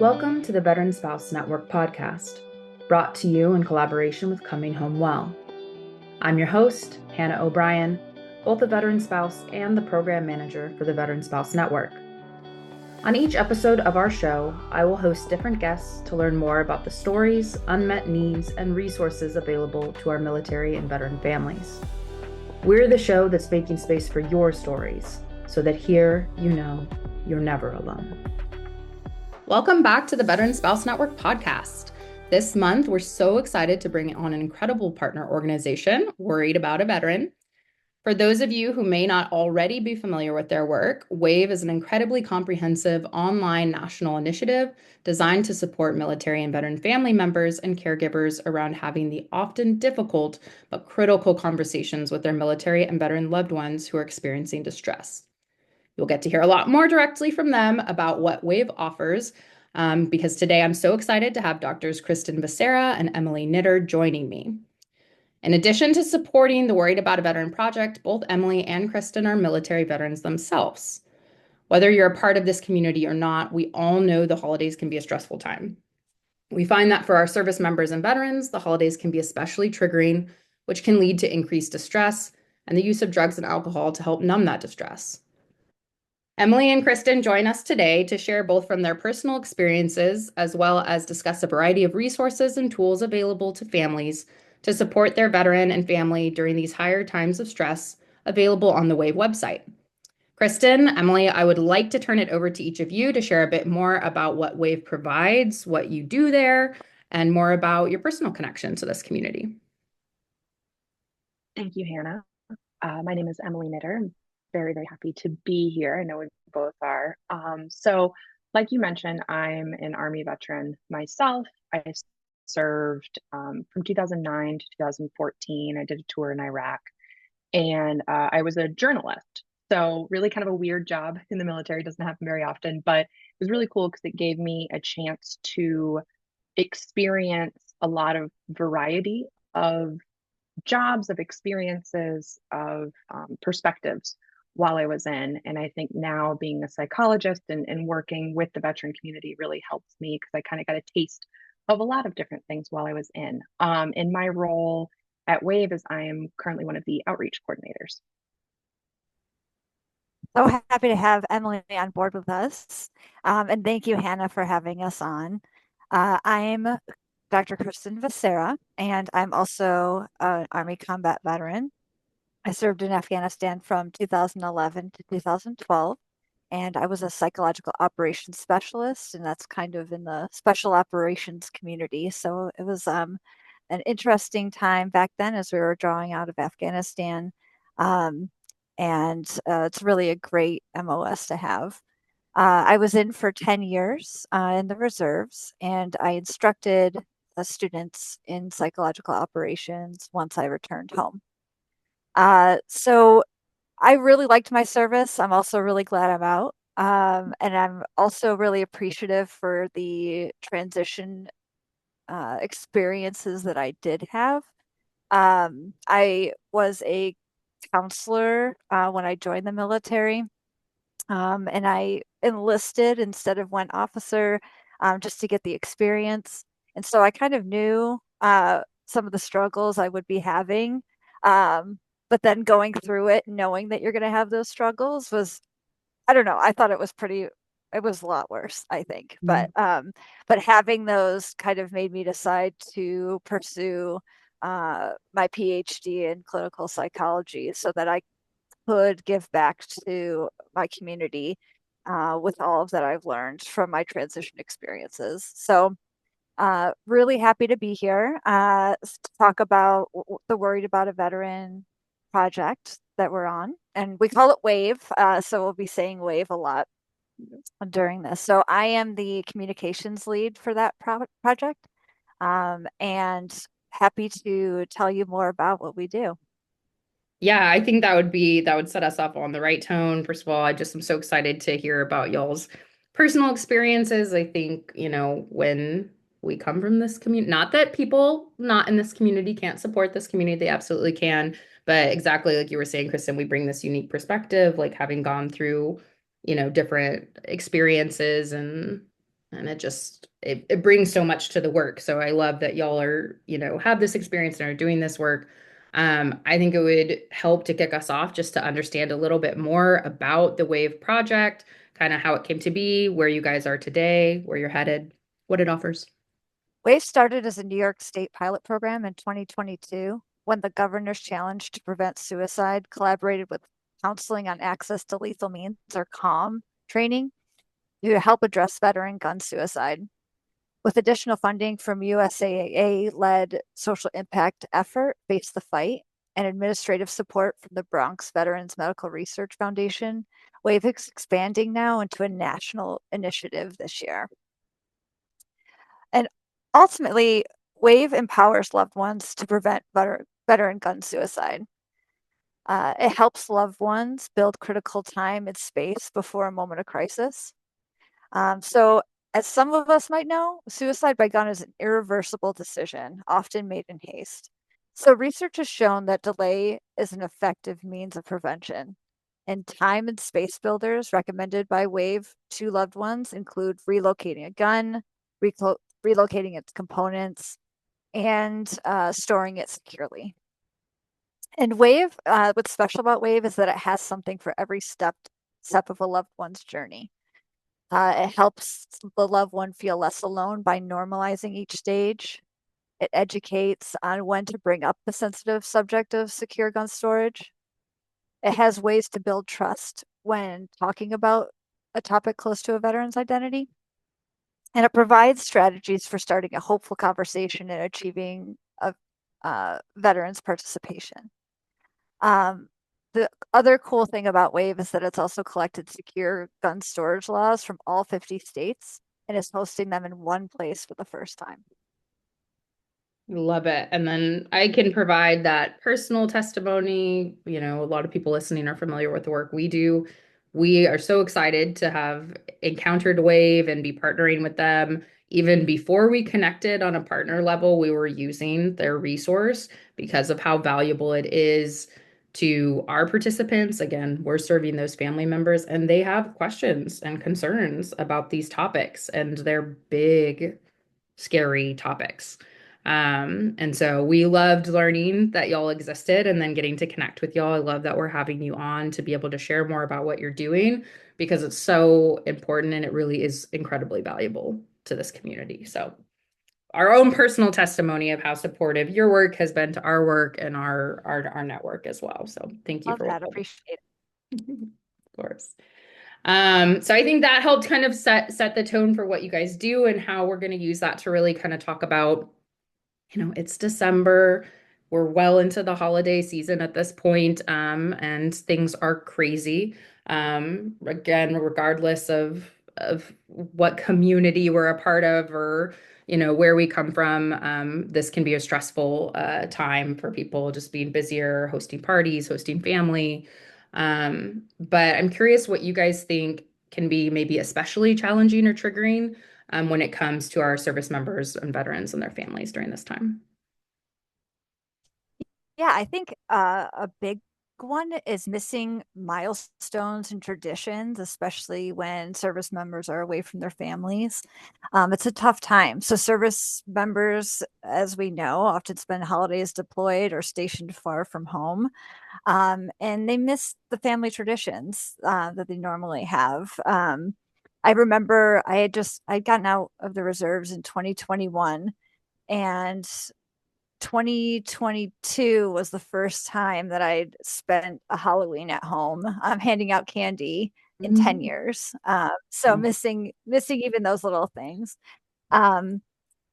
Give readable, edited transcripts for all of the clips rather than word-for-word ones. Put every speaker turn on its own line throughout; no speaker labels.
Welcome to the Veteran Spouse Network podcast, brought to you in collaboration with Coming Home Well. I'm your host, Hannah O'Brien, both a veteran spouse and the program manager for the Veteran Spouse Network. On each episode of our show, I will host different guests to learn more about the stories, unmet needs, and resources available to our military and veteran families. We're the show that's making space for your stories, so that here you know you're never alone. Welcome back to the Veteran Spouse Network podcast. This month, we're so excited to bring on an incredible partner organization, Worried About a Veteran. For those of you who may not already be familiar with their work, WAVE is an incredibly comprehensive online national initiative designed to support military and veteran family members and caregivers around having the often difficult but critical conversations with their military and veteran loved ones who are experiencing distress. You'll get to hear a lot more directly from them about what WAVE offers, because today I'm so excited to have Doctors Kristen Becerra and Emily Knitter joining me. In addition to supporting the Worried About a Veteran project, both Emily and Kristen are military veterans themselves. Whether you're a part of this community or not, we all know the holidays can be a stressful time. We find that for our service members and veterans, the holidays can be especially triggering, which can lead to increased distress and the use of drugs and alcohol to help numb that distress. Emily and Kristen join us today to share both from their personal experiences as well as discuss a variety of resources and tools available to families to support their veteran and family during these higher times of stress, available on the WAVE website. Kristen, Emily, I would like to turn it over to each of you to share a bit more about what WAVE provides, what you do there, and more about your personal connection to this community.
Thank you, Hannah. My name is Emily Knitter. I'm very, very happy to be here. I know we both are. Like you mentioned, I'm an Army veteran myself. I served from 2009 to 2014. I did a tour in Iraq, and I was a journalist. So, really kind of a weird job in the military. It doesn't happen very often, but it was really cool because it gave me a chance to experience a lot of variety of jobs, of experiences, of perspectives while I was in. And I think now being a psychologist and working with the veteran community really helps me because I kind of got a taste of a lot of different things while I was in. In my role at WAVE is I am currently one of the outreach coordinators.
So happy to have Emily on board with us. And thank you, Hannah, for having us on. I'm Dr. Kristen Becerra, and I'm also an Army combat veteran. I served in Afghanistan from 2011 to 2012, and I was a psychological operations specialist, and that's kind of in the special operations community. So it was an interesting time back then as we were drawing out of Afghanistan. Um, and it's really a great MOS to have. I was in for 10 years in the reserves, and I instructed students in psychological operations once I returned home. So I really liked my service. I'm also really glad I'm out. And I'm also really appreciative for the transition experiences that I did have. I was a counselor when I joined the military, and I enlisted instead of went officer just to get the experience. And so I kind of knew some of the struggles I would be having. Um, but then going through it, knowing that you're going to have those struggles was, I don't know, I thought it was a lot worse, I think. But having those kind of made me decide to pursue my PhD in clinical psychology so that I could give back to my community with all of that I've learned from my transition experiences. So, really happy to be here to talk about the Worried About a Veteran project that we're on. And we call it WAVE, so we'll be saying WAVE a lot during this. So, I am the communications lead for that project, and happy to tell you more about what we do.
Yeah, I think that would set us up on the right tone. First of all, I just am so excited to hear about y'all's personal experiences. I think, when we come from this community, not that people not in this community can't support this community, they absolutely can. But exactly like you were saying, Kristen, we bring this unique perspective, like having gone through, different experiences and And it brings so much to the work. So I love that y'all are, have this experience and are doing this work. I think it would help to kick us off just to understand a little bit more about the WAVE project, kind of how it came to be, where you guys are today, where you're headed, what it offers.
WAVE started as a New York State pilot program in 2022 when the Governor's Challenge to Prevent Suicide collaborated with Counseling on Access to Lethal Means, or CALM, training to help address veteran gun suicide. With additional funding from USAA-led social impact effort, Face the Fight, and administrative support from the Bronx Veterans Medical Research Foundation, WAVE is expanding now into a national initiative this year. And ultimately, WAVE empowers loved ones to prevent veteran gun suicide. It helps loved ones build critical time and space before a moment of crisis. So, as some of us might know, suicide by gun is an irreversible decision, often made in haste. So, research has shown that delay is an effective means of prevention. And time and space builders recommended by WAVE to loved ones include relocating a gun, relocating its components, and storing it securely. And WAVE, what's special about WAVE is that it has something for every step of a loved one's journey. It helps the loved one feel less alone by normalizing each stage. It educates on when to bring up the sensitive subject of secure gun storage. It has ways to build trust when talking about a topic close to a veteran's identity. And it provides strategies for starting a hopeful conversation and achieving a veteran's participation. The other cool thing about WAVE is that it's also collected secure gun storage laws from all 50 states and is hosting them in one place for the first time.
Love it. And then I can provide that personal testimony. A lot of people listening are familiar with the work we do. We are so excited to have encountered Wave and be partnering with them. Even before we connected on a partner level, we were using their resource because of how valuable it is to our participants. Again, we're serving those family members and they have questions and concerns about these topics, and they're big, scary topics. And so we loved learning that y'all existed and then getting to connect with y'all. I love that we're having you on to be able to share more about what you're doing because it's so important and it really is incredibly valuable to this community. So our own personal testimony of how supportive your work has been to our work and our network as well. So thank you
Love
for
that. Appreciate it.
of course. So I think that helped kind of set the tone for what you guys do and how we're going to use that to really kind of talk about, it's December. We're well into the holiday season at this point, and things are crazy. Again, regardless of what community we're a part of or where we come from, this can be a stressful time for people just being busier, hosting parties, hosting family. But I'm curious what you guys think can be maybe especially challenging or triggering when it comes to our service members and veterans and their families during this time.
Yeah, I think a big one is missing milestones and traditions, especially when service members are away from their families. It's a tough time. So, service members, as we know, often spend holidays deployed or stationed far from home, and they miss the family traditions that they normally have. I remember I'd gotten out of the reserves in 2021, and 2022 was the first time that I'd spent a Halloween at home, handing out candy in 10
Mhm.
years. So missing even those little things. Um,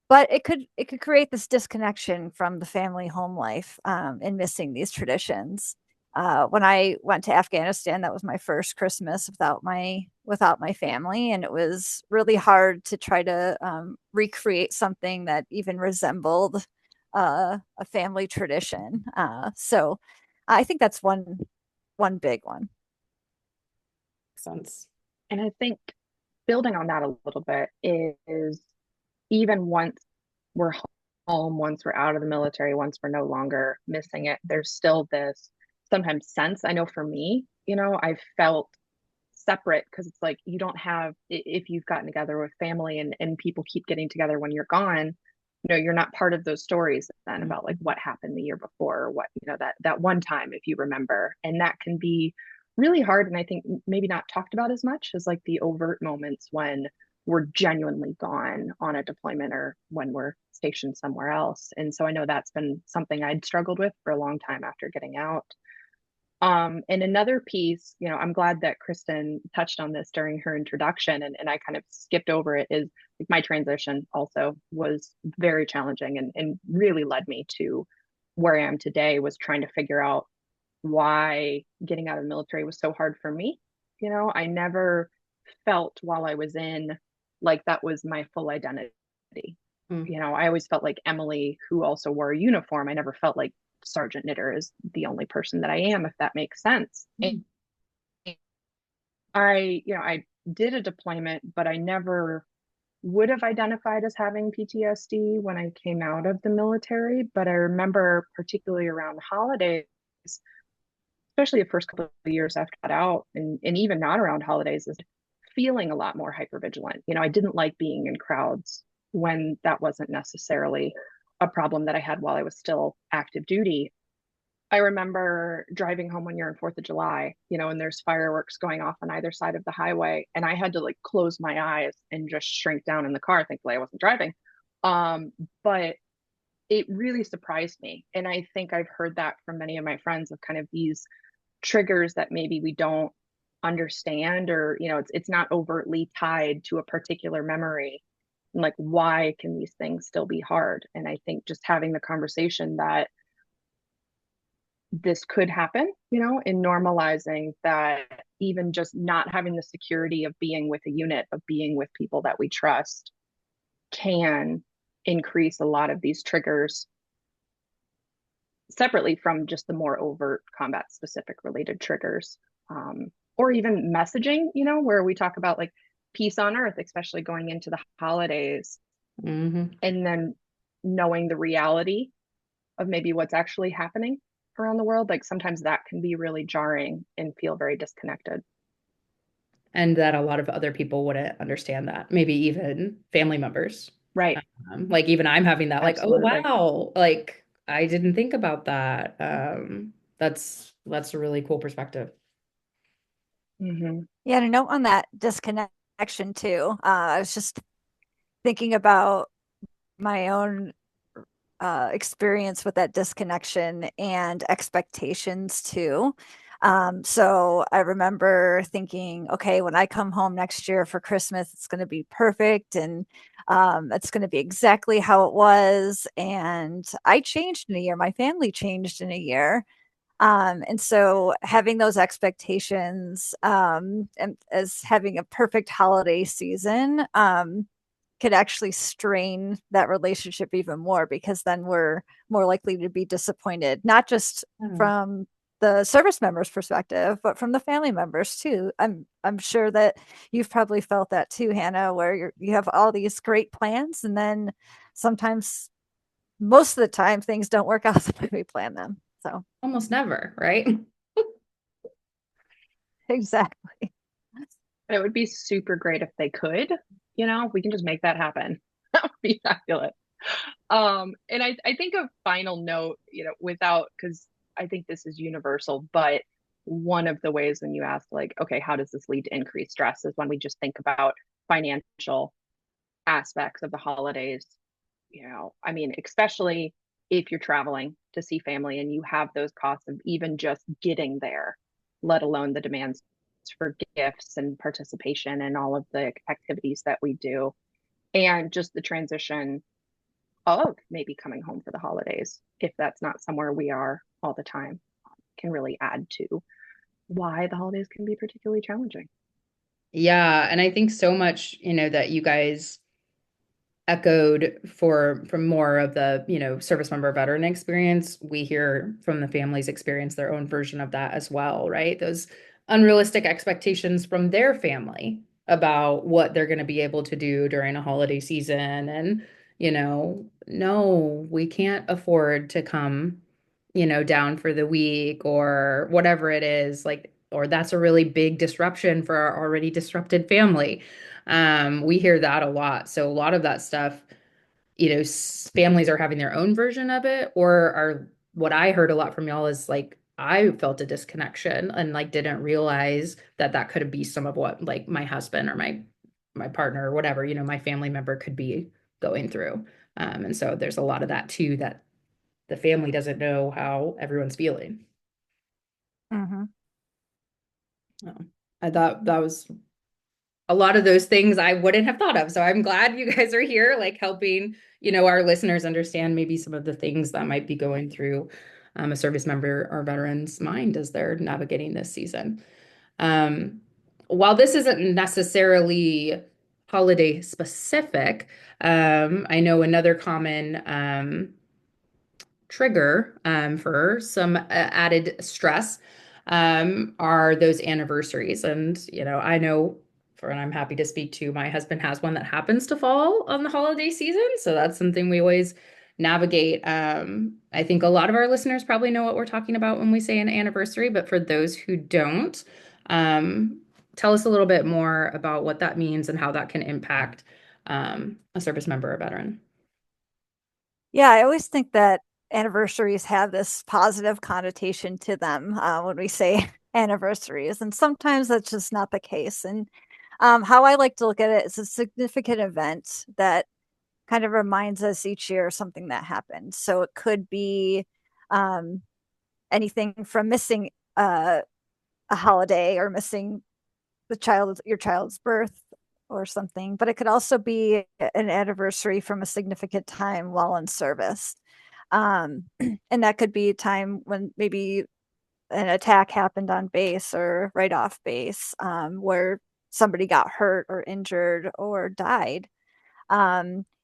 but it could create this disconnection from the family home life, and missing these traditions. When I went to Afghanistan, that was my first Christmas without my family, and it was really hard to try to recreate something that even resembled a family tradition. So I think that's one big one.
Sense.
And I think building on that a little bit is even once we're home, once we're out of the military, once we're no longer missing it, there's still this sometimes sense. I know for me, I felt separate because it's like you don't have, if you've gotten together with family and people keep getting together when you're gone, you're not part of those stories then about like
Mhm.
what happened the year before, or what, that one time, if you remember. And that can be really hard. And I think maybe not talked about as much as like the overt moments when we're genuinely gone on a deployment or when we're stationed somewhere else. And so I know that's been something I'd struggled with for a long time after getting out. And another piece, I'm glad that Kristen touched on this during her introduction, and I kind of skipped over it, is like my transition also was very challenging and really led me to where I am today, was trying to figure out why getting out of the military was so hard for me. I never felt while I was in like that was my full identity.
Mm.
I always felt like Emily, who also wore a uniform. I never felt like Sergeant Knitter is the only person that I am, if that makes sense. And
Mm.
I did a deployment, but I never would have identified as having PTSD when I came out of the military. But I remember, particularly around holidays, especially the first couple of years after I got out, and even not around holidays, is feeling a lot more hypervigilant. I didn't like being in crowds when that wasn't necessarily a problem that I had while I was still active duty. I remember driving home one year on 4th of July, and there's fireworks going off on either side of the highway. And I had to like close my eyes and just shrink down in the car. Thankfully, I wasn't driving. But it really surprised me. And I think I've heard that from many of my friends, of kind of these triggers that maybe we don't understand, or it's not overtly tied to a particular memory. And like, why can these things still be hard? And I think just having the conversation that this could happen, in normalizing that, even just not having the security of being with a unit, of being with people that we trust, can increase a lot of these triggers separately from just the more overt combat specific related triggers. Or even messaging, where we talk about like peace on earth, especially going into the holidays,
Mhm.
and then knowing the reality of maybe what's actually happening around the world. Like sometimes that can be really jarring and feel very disconnected.
And that a lot of other people wouldn't understand that, maybe even family members.
Right.
Like even I'm having that, like, oh
Absolutely.
wow, like I didn't think about that. That's a really cool perspective.
Mm-hmm.
Yeah, and a note on that disconnection too. I was just thinking about my own experience with that disconnection and expectations too. So I remember thinking, okay, when I come home next year for Christmas, it's going to be perfect, and it's going to be exactly how it was. And I changed in a year. My family changed in a year. And so having those expectations, and as having a perfect holiday season, could actually strain that relationship even more, because then we're more likely to be disappointed, not just
Yeah.
from the service members' perspective, but from the family members too. I'm sure that you've probably felt that too, Hannah, where you have all these great plans, and then sometimes, most of the time, things don't work out the way we plan them. So
Almost never, right?
exactly.
It would be super great if they could, if we can just make that happen. That would be fabulous. And I think a final note, without, because I think this is universal, but one of the ways when you ask, like, okay, how does this lead to increased stress, is when we just think about financial aspects of the holidays. I mean, especially if you're traveling to see family and you have those costs of even just getting there, let alone the demands for gifts and participation and all of the activities that we do, and just the transition of maybe coming home for the holidays, if that's not somewhere we are all the time, can really add to why the holidays can be particularly challenging.
Yeah, and I think so much, that you guys echoed from more of the, service member veteran experience. We hear from the family's experience their own version of that as well, right? Those unrealistic expectations from their family about what they're going to be able to do during a holiday season. And, no, we can't afford to come, down for the week or whatever it is. Like or that's a really big disruption for our already disrupted family. We hear that a lot. So a lot of that stuff, families are having their own version of it, or are what I heard a lot from y'all is like I felt a disconnection and like didn't realize that that could be some of what like my husband or my partner or whatever, my family member could be going through. And so there's a lot of that too, that the family doesn't know how everyone's feeling.
Mm-hmm.
I thought that was a lot of those things I wouldn't have thought of. So I'm glad you guys are here, like helping, our listeners understand maybe some of the things that might be going through a service member or veteran's mind as they're navigating this season. Um, while this isn't necessarily holiday specific, I know another common trigger for some added stress are those anniversaries. And, I know and I'm happy to speak to, my husband has one that happens to fall on the holiday season. So that's something we always navigate. I think a lot of our listeners probably know what we're talking about when we say an anniversary, but for those who don't, tell us a little bit more about what that means and how that can impact a service member or veteran.
Yeah, I always think that anniversaries have this positive connotation to them when we say anniversaries, and sometimes that's just not the case. And how I like to look at it is a significant event that kind of reminds us each year of something that happened. So it could be um, anything from missing a holiday or missing your child's birth or something, but it could also be an anniversary from a significant time while in service. And that could be a time when maybe an attack happened on base or right off base, where somebody got hurt or injured or died.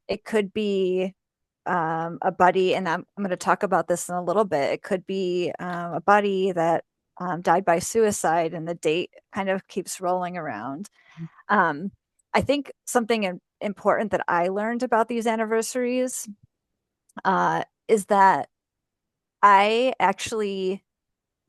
It could be a buddy, and I'm going to talk about this in a little bit. It could be a buddy that died by suicide, and the date kind of keeps rolling around. Um, I think something important that I learned about these anniversaries is that I actually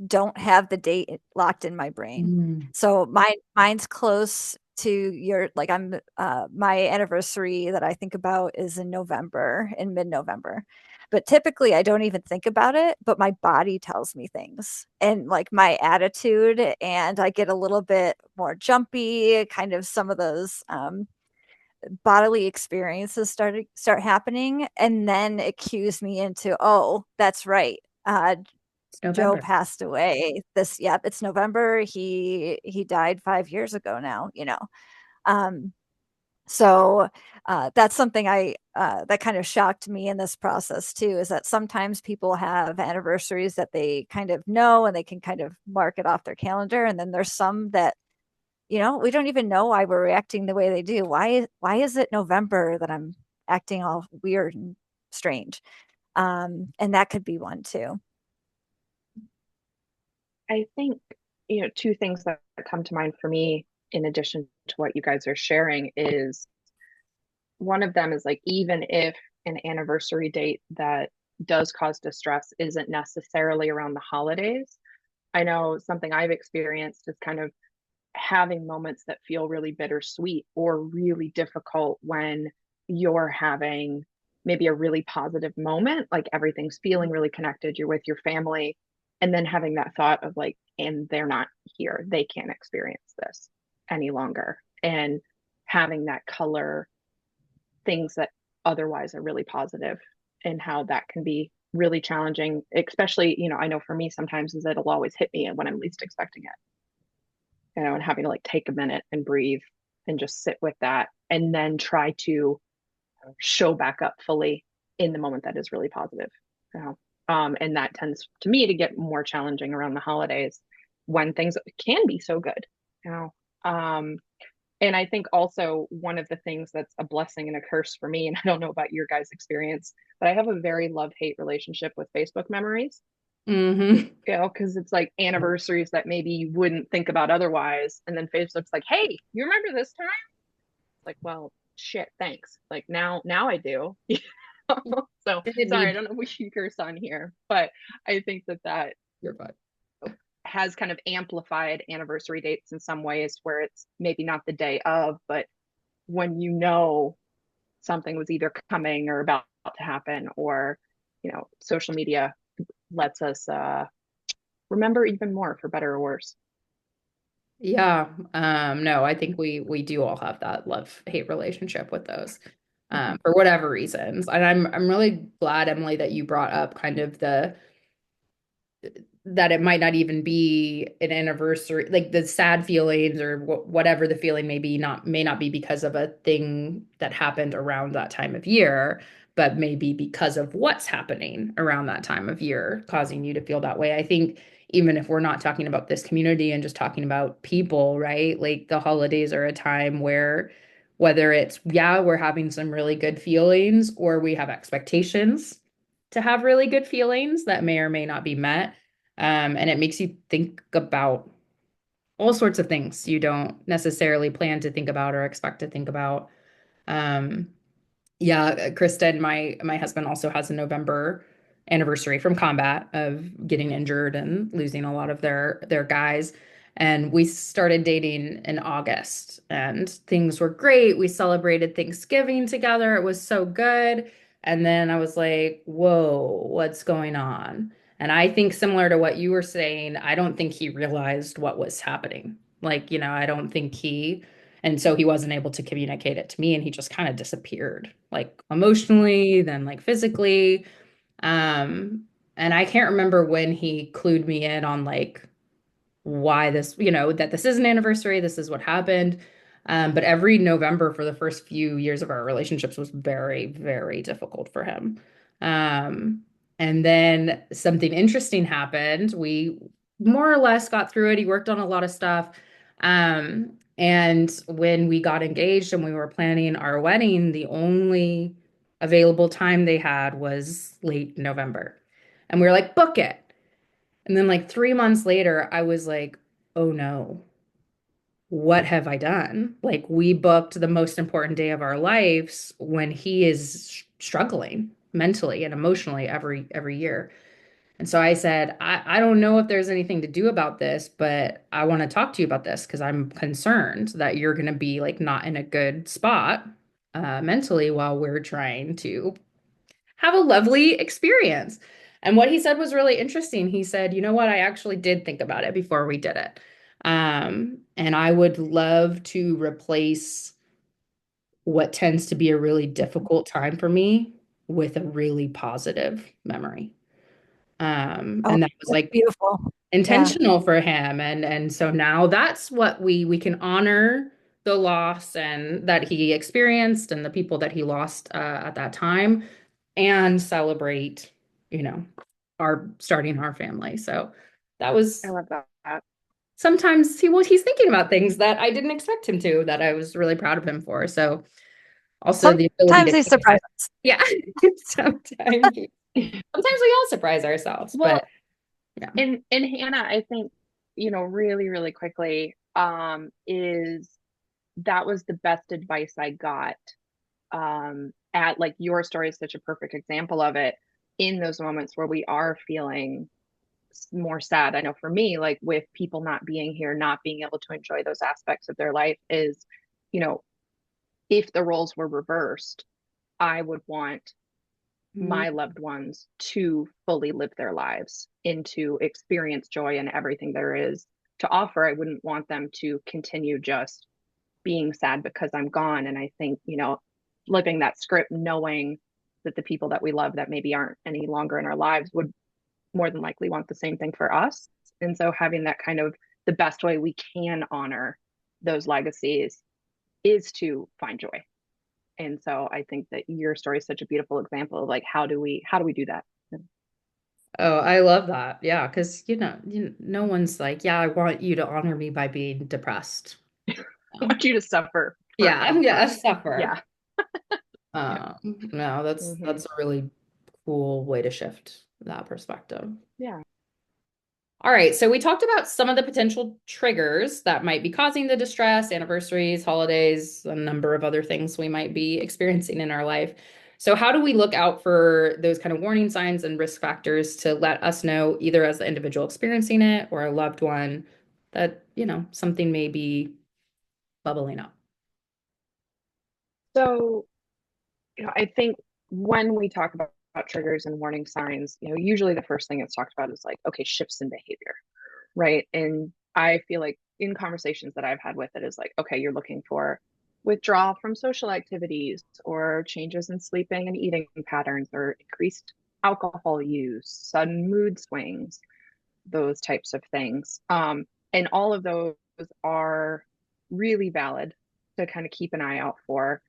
don't have the date locked in my brain.
Mm.
So mine's close to your like I'm my anniversary that I think about is in mid-November. But typically I don't even think about it, but my body tells me things and like my attitude, and I get a little bit more jumpy, kind of some of those bodily experiences start happening, and then it cues me into, oh, that's right.
It's
Joe
November.
passed away it's November. He died 5 years ago now, Um, so that's something I that kind of shocked me in this process too, is that sometimes people have anniversaries that they kind of know and they can kind of mark it off their calendar. And then there's some that, we don't even know why we're reacting the way they do. Why is it November that I'm acting all weird and strange? And that could be one too.
I think, two things that come to mind for me, in addition to what you guys are sharing, is one of them is like, even if an anniversary date that does cause distress isn't necessarily around the holidays, I know something I've experienced is kind of having moments that feel really bittersweet or really difficult when you're having maybe a really positive moment, like everything's feeling really connected, you're with your family, and then having that thought of like, and they're not here, they can't experience this any longer. And having that color things that otherwise are really positive, and how that can be really challenging, especially, I know for me sometimes is it'll always hit me when I'm least expecting it, and having to like take a minute and breathe and just sit with that and then try to show back up fully in the moment that is really positive. you know and that tends to me to get more challenging around the holidays when things can be so good. you know um and I think also one of the things that's a blessing and a curse for me, and I don't know about your guys' experience, but I have a very love-hate relationship with Facebook memories.
Mm-hmm.
Because it's like anniversaries that maybe you wouldn't think about otherwise. And then Facebook's like, hey, you remember this time? Like, well, shit, thanks. Like now I do. So
Didn't
sorry, I
need
don't know if we can curse on here, but I think that
your butt.
has kind of amplified anniversary dates in some ways where it's maybe not the day of, but when you know something was either coming or about to happen, or social media lets us remember even more, for better or worse.
Yeah. No, I think we do all have that love-hate relationship with those. For whatever reasons. And I'm really glad, Emily, that you brought up kind of the that it might not even be an anniversary, like the sad feelings or whatever the feeling may not be because of a thing that happened around that time of year, but maybe because of what's happening around that time of year causing you to feel that way. I think even if we're not talking about this community and just talking about people, right? Like the holidays are a time where whether it's, yeah, we're having some really good feelings or we have expectations to have really good feelings that may or may not be met, and it makes you think about all sorts of things you don't necessarily plan to think about or expect to think about. Um, yeah, Kristen, my husband also has a November anniversary from combat of getting injured and losing a lot of their guys. And we started dating in August and things were great. We celebrated Thanksgiving together. It was so good. And then I was like, whoa, what's going on? And I think similar to what you were saying, I don't think he realized what was happening. Like, I don't think and so he wasn't able to communicate it to me and he just kind of disappeared, like emotionally, then like physically. Um, and I can't remember when he clued me in on like why this, that this is an anniversary, this is what happened. But every November for the first few years of our relationships was very, very difficult for him. Um, and then something interesting happened. We more or less got through it. He worked on a lot of stuff. And when we got engaged and we were planning our wedding, the only available time they had was late November. And we were like, book it. And then like 3 months later, I was like, oh no, what have I done? Like we booked the most important day of our lives when he is struggling mentally and emotionally every year. And so I said, I don't know if there's anything to do about this, but I want to talk to you about this because I'm concerned that you're going to be like not in a good spot mentally while we're trying to have a lovely experience. And what he said was really interesting. He said, you know what? I actually did think about it before we did it. And I would love to replace what tends to be a really difficult time for me with a really positive memory.
Oh,
And that was
that's
like
beautiful. Yeah.
intentional for him. And so now that's what we can honor the loss and that he experienced and the people that he lost at that time and celebrate, you know, our starting our family. So that
I
was
love that.
sometimes he's thinking about things that I didn't expect him to, that I was really proud of him for. So also the ability
Sometimes
to,
they surprise us.
yeah, sometimes sometimes we all surprise ourselves,
Well,
but yeah.
and Hannah, I think, really, really quickly, is that was the best advice I got. At like your story is such a perfect example of it, in those moments where we are feeling more sad. I know for me, like with people not being here, not being able to enjoy those aspects of their life is, you know, if the roles were reversed, I would want
Mhm.
my loved ones to fully live their lives and to experience joy and everything there is to offer. I wouldn't want them to continue just being sad because I'm gone. And I think, living that script, knowing that the people that we love that maybe aren't any longer in our lives would more than likely want the same thing for us. And so having that kind of, the best way we can honor those legacies is to find joy. And so I think that your story is such a beautiful example of like how do we do that?
Oh, I love that. Yeah, because no one's like, yeah, I want you to honor me by being depressed.
I want you to suffer
Yeah, I'm gonna
forever.
suffer.
Yeah. Yeah.
No,
Hmm.
that's a really cool way to shift that perspective.
Yeah.
All right, so we talked about some of the potential triggers that might be causing the distress, anniversaries, holidays, a number of other things we might be experiencing in our life. So how do we look out for those kind of warning signs and risk factors to let us know, either as the individual experiencing it or a loved one, that, something may be bubbling up?
So, I think when we talk about triggers and warning signs, usually the first thing that's talked about is like, okay, shifts in behavior, right? And I feel like in conversations that I've had with it is like, okay, you're looking for withdrawal from social activities or changes in sleeping and eating patterns or increased alcohol use, sudden mood swings, those types of things. And all of those are really valid to kind of keep an eye out for.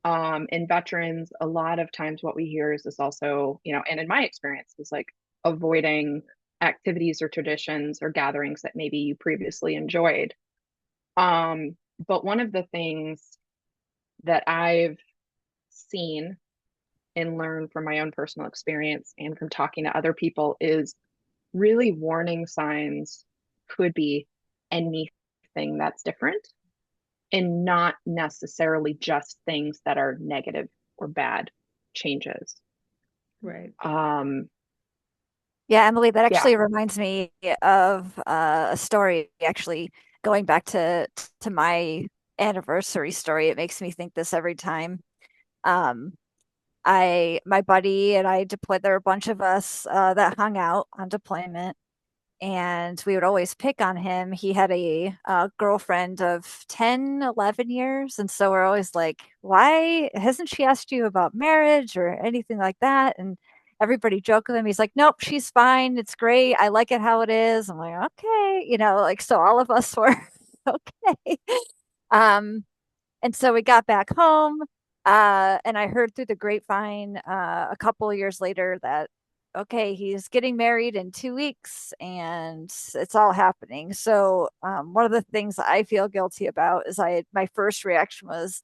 In veterans, a lot of times what we hear is this also, and in my experience, is like avoiding activities or traditions or gatherings that maybe you previously enjoyed. But one of the things that I've seen and learned from my own personal experience and from talking to other people is really warning signs could be anything that's different and not necessarily just things that are negative or bad changes.
Right.
Yeah, Emily, that
Yeah.
actually reminds me of a story, actually going back to my anniversary story. It makes me think this every time. Um, my buddy and I deployed, there were a bunch of us that hung out on deployment, and we would always pick on him. He had a girlfriend of 10, 11 years. And so we're always like, why hasn't she asked you about marriage or anything like that? And everybody joked with him. He's like, nope, she's fine. It's great. I like it how it is. I'm like, okay. Like, so all of us were okay. Um, and so we got back home, and I heard through the grapevine a couple of years later that, okay, he's getting married in 2 weeks and it's all happening. So one of the things I feel guilty about is my first reaction was,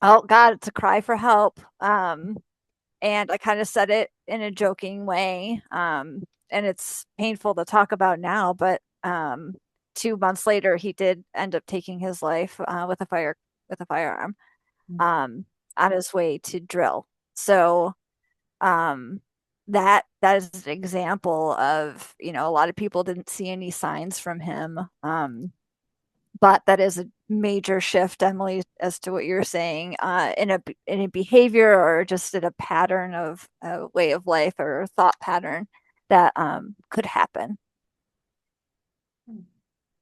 oh God, it's a cry for help. And I kind of said it in a joking way. And it's painful to talk about now, but 2 months later, he did end up taking his life with a firearm um, on his way to drill. So um, that is an example of, a lot of people didn't see any signs from him. But that is a major shift, Emily, as to what you're saying, in a behavior or just in a pattern of a way of life or thought pattern that could happen.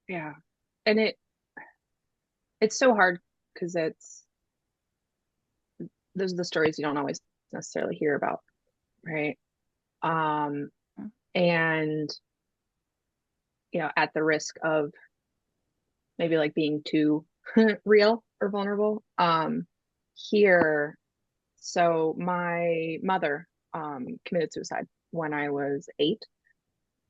Yeah. And it's so hard because those are the stories you don't always necessarily hear about, right? Um, and at the risk of maybe like being too real or vulnerable. Here, so my mother committed suicide when I was 8,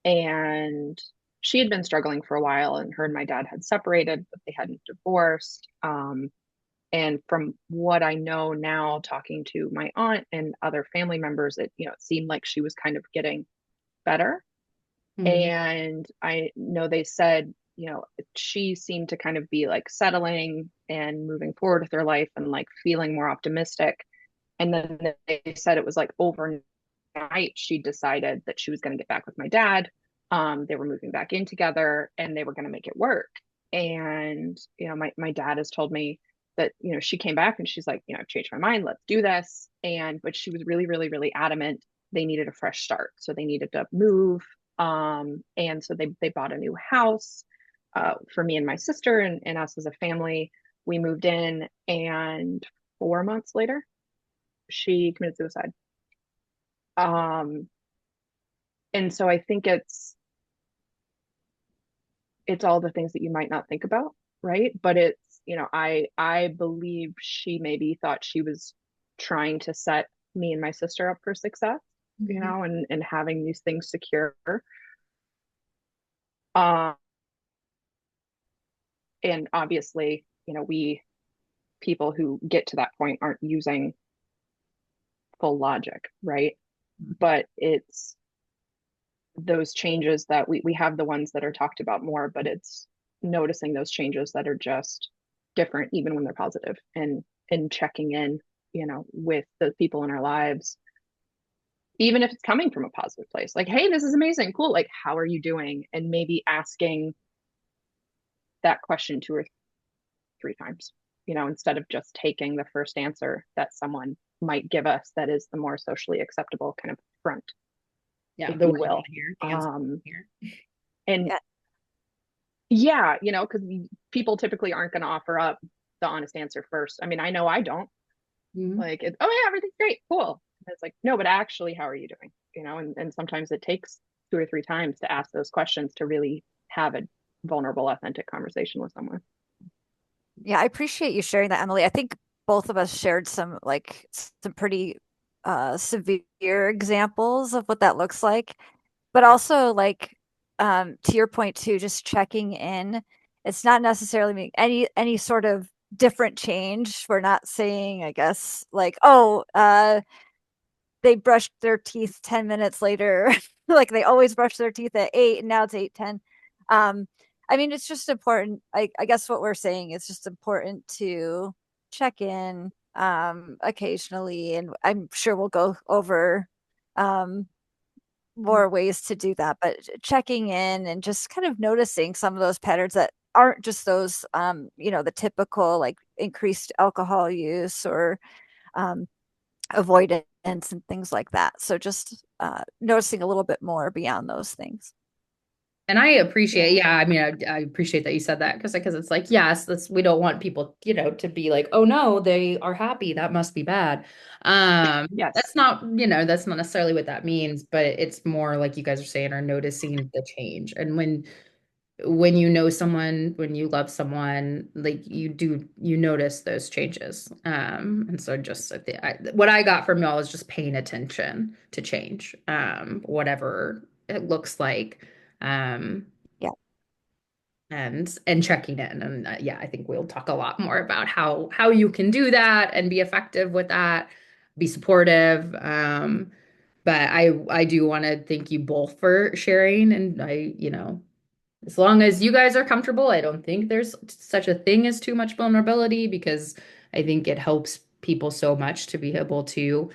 and she had been struggling for a while, and her and my dad had separated, but they hadn't divorced. And from what I know now, talking to my aunt and other family members, it seemed like she was kind of getting better.
Mhm.
And I know they said, she seemed to kind of be like settling and moving forward with her life and like feeling more optimistic. And then they said it was like overnight she decided that she was going to get back with my dad. They were moving back in together and they were going to make it work. And, my dad has told me that, she came back and she's like, I've changed my mind. Let's do this. But she was really, really, really adamant. They needed a fresh start. So they needed to move. And so they bought a new house for me and my sister and us as a family. We moved in, and 4 months later, she committed suicide. Um, and so I think it's all the things that you might not think about, right? But it's, I believe she maybe thought she was trying to set me and my sister up for success,
Mhm.
and having these things secure. Um, and obviously, we people who get to that point aren't using full logic, right? But it's those changes that we have the ones that are talked about more, but it's noticing those changes that are just different, even when they're positive, and checking in. with the people in our lives, even if it's coming from a positive place, like, hey, this is amazing, cool, like, how are you doing? And maybe asking that question 2 or 3 times, instead of just taking the first answer that someone might give us that is the more socially acceptable kind of front,
Yeah,
if
the
you
one you
will.
want to hear, the answer you want to hear.
And
Yeah.
yeah, because people typically aren't going to offer up the honest answer first. I mean, I know I don't.
Mhm.
Like, oh yeah, everything's great, cool. And it's like, no, but actually, how are you doing? And sometimes it takes 2 or 3 times to ask those questions to really have a vulnerable, authentic conversation with someone.
Yeah, I appreciate you sharing that, Emily. I think both of us shared some pretty severe examples of what that looks like. But also like to your point too, just checking in. It's not necessarily mean any sort of different change. We're not saying, I guess, like, oh, they brushed their teeth 10 minutes later. Like they always brush their teeth at 8 and now it's 8:10. I mean, it's just important. I guess what we're saying is just important to check in occasionally, and I'm sure we'll go over more ways to do that, but checking in and just kind of noticing some of those patterns that aren't just those the typical like increased alcohol use or um avoidance and things like that. So just noticing a little bit more beyond those things.
And I appreciate,
Yeah.
yeah, I mean, I appreciate that you said that because it's like, yes, that's we don't want people, to be like, oh no, they are happy. That must be bad.
Yes.
That's not necessarily what that means, but it's more like you guys are saying, are noticing the change. And when you know someone, when you love someone, like you notice those changes. And so just what I got from y'all is just paying attention to change, whatever it looks like. Um,
Yeah.
and checking in. And yeah, I think we'll talk a lot more about how you can do that and be effective with that, be supportive. But I do want to thank you both for sharing. And as long as you guys are comfortable, I don't think there's such a thing as too much vulnerability, because I think it helps people so much to be able to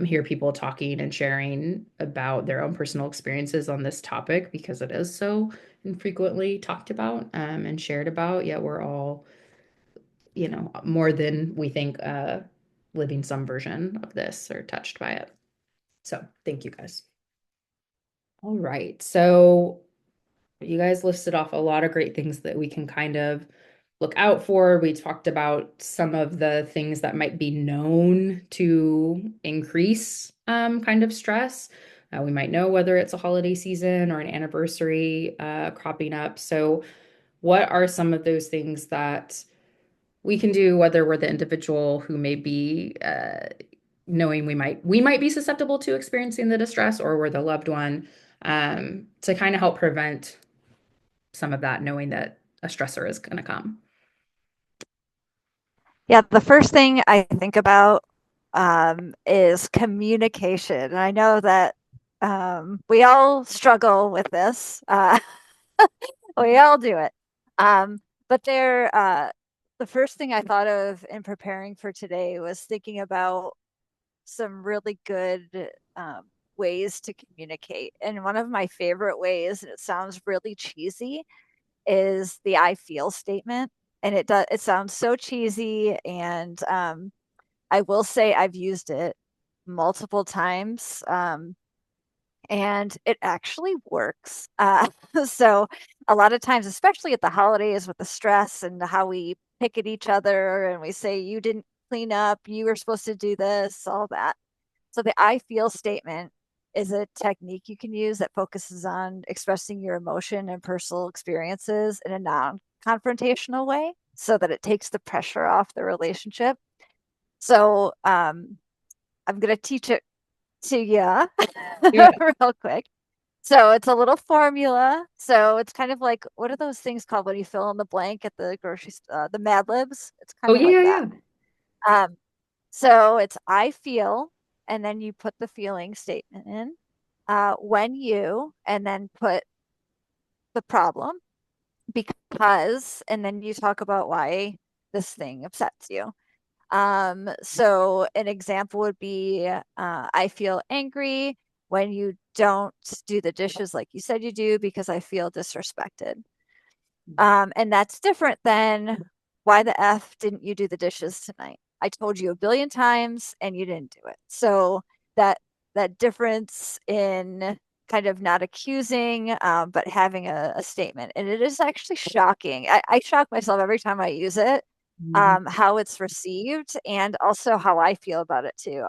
hear people talking and sharing about their own personal experiences on this topic, because it is so infrequently talked about and shared about. Yet we're all, more than we think, living some version of this or touched by it. So thank you guys. All right. So you guys listed off a lot of great things that we can kind of look out for. We talked about some of the things that might be known to increase kind of stress. We might know whether it's a holiday season or an anniversary cropping up. So, what are some of those things that we can do, whether we're the individual who may be knowing we might be susceptible to experiencing the distress, or we're the loved one, to kind of help prevent some of that, knowing that a stressor is going to come.
Yeah, the first thing I think about is communication. And I know that we all struggle with this. We all do it. Um, but the first thing I thought of in preparing for today was thinking about some really good ways to communicate. And one of my favorite ways, and it sounds really cheesy, is the I feel statement. And it sounds so cheesy. And I will say I've used it multiple times. And it actually works. So a lot of times, especially at the holidays with the stress and how we pick at each other and we say, you didn't clean up, you were supposed to do this, all that. So the I feel statement is a technique you can use that focuses on expressing your emotion and personal experiences in a non-confrontational way so that it takes the pressure off the relationship. So I'm going to teach it to you
Yeah.
real quick. So it's a little formula. So it's kind of like, what are those things called when you fill in the blank at the grocery store? The Mad Libs. It's
Oh
kind of
yeah,
like
yeah,
that.
yeah.
Um, so it's I feel, and then you put the feeling statement in. When you, and then put the problem because, and then you talk about why this thing upsets you. So an example would be I feel angry when you don't do the dishes like you said you do because I feel disrespected. And that's different than why the F didn't you do the dishes tonight? I told you a billion times and you didn't do it. So that that difference in kind of not accusing, but having a statement. And it is actually shocking. I shock myself every time I use it, how it's received and also how I feel about it too.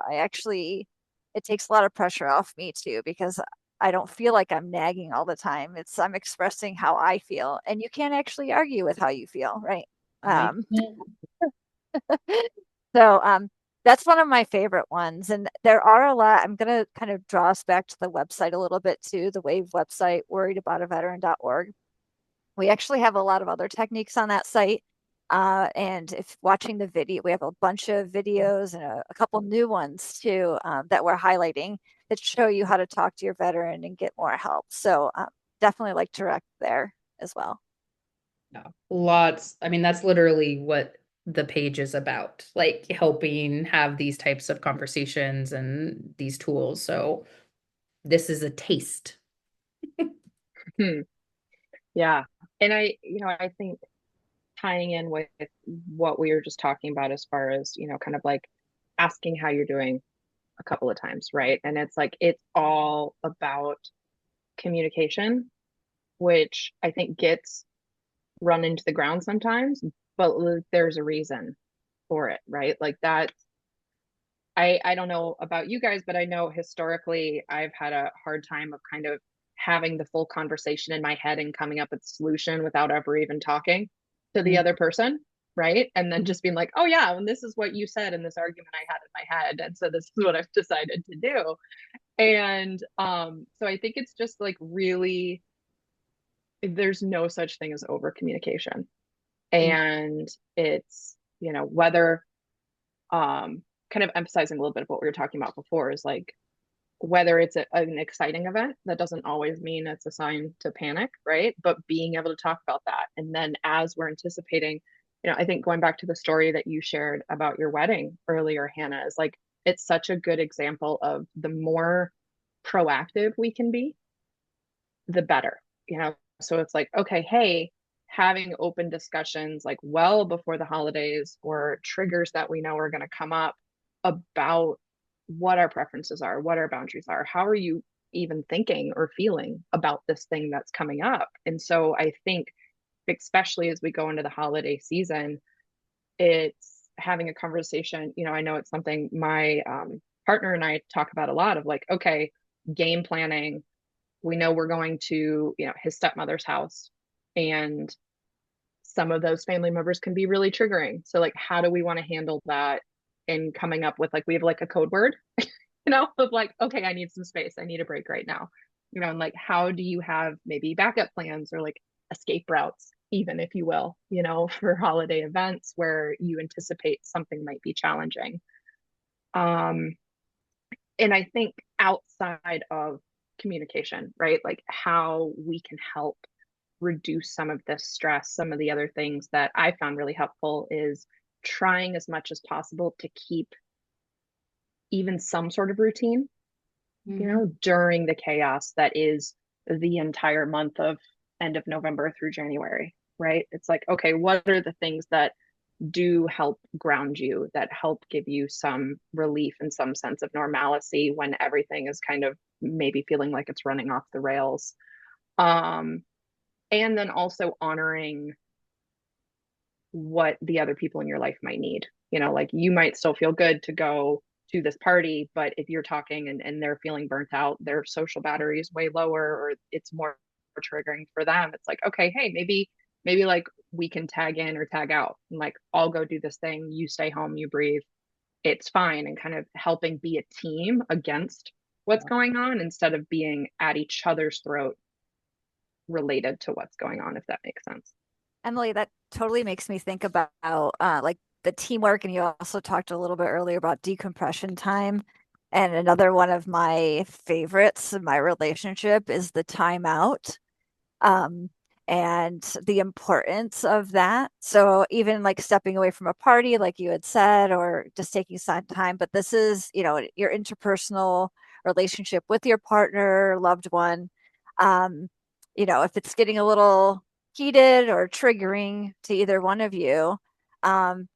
It takes a lot of pressure off me too, because I don't feel like I'm nagging all the time. I'm expressing how I feel, and you can't actually argue with how you feel, right?
I
Um,
can't.
so that's one of my favorite ones, and there are a lot. I'm gonna kind of draw us back to the website a little bit too, the WAVE website, worriedaboutaveteran.org. We actually have a lot of other techniques on that site. And if watching the video, we have a bunch of videos and a couple new ones too, that we're highlighting that show you how to talk to your veteran and get more help. So definitely like to direct there as well.
Yeah, lots. I mean, that's literally what the page is about, like helping have these types of conversations and these tools. So this is a taste.
Hmm. Yeah. And I think tying in with what we were just talking about as far as, kind of like asking how you're doing a couple of times, right? And it's like it's all about communication, which I think gets run into the ground sometimes, but there's a reason for it, right? Like that. I don't know about you guys, but I know historically I've had a hard time of kind of having the full conversation in my head and coming up with a solution without ever even talking to the
Mm.
other person, right? And then just being like, oh yeah, and this is what you said in this argument I had in my head, and so this is what I've decided to do. And so I think it's just like really, there's no such thing as over communication. And it's, whether kind of emphasizing a little bit of what we were talking about before is like whether it's an exciting event, that doesn't always mean it's a sign to panic, right? But being able to talk about that. And then as we're anticipating, I think going back to the story that you shared about your wedding earlier, Hannah, is like, it's such a good example of the more proactive we can be, the better. So it's like, okay, hey, having open discussions like well before the holidays or triggers that we know are going to come up about what our preferences are, what our boundaries are, how are you even thinking or feeling about this thing that's coming up. And so I think, especially as we go into the holiday season, it's having a conversation. I know it's something my partner and I talk about a lot of like, okay, game planning. We know we're going to, his stepmother's house, and some of those family members can be really triggering. So like, how do we want to handle that? And coming up with like, we have like a code word, of like, okay, I need some space. I need a break right now. And like, how do you have maybe backup plans or like escape routes, even if you will, for holiday events where you anticipate something might be challenging. Um, and I think outside of communication, right? Like how we can help reduce some of this stress. Some of the other things that I found really helpful is trying as much as possible to keep even some sort of routine, during the chaos that is the entire month of end of November through January, right? It's like, okay, what are the things that do help ground you, that help give you some relief and some sense of normalcy when everything is kind of maybe feeling like it's running off the rails. Um, and then also honoring what the other people in your life might need. Like you might still feel good to go to this party, but if you're talking and they're feeling burnt out, their social battery is way lower, or it's more triggering for them. It's like, okay, hey, maybe like we can tag in or tag out, and like I'll go do this thing, you stay home, you breathe, it's fine, and kind of helping be a team against what's going on instead of being at each other's throat related to what's going on, if that makes sense.
Emily, that totally makes me think about like the teamwork. And you also talked a little bit earlier about decompression time. And another one of my favorites in my relationship is the timeout. Um, and the importance of that. So even like stepping away from a party, like you had said, or just taking some time, but this is, your interpersonal relationship with your partner, loved one. Um, if it's getting a little heated or triggering to either one of you,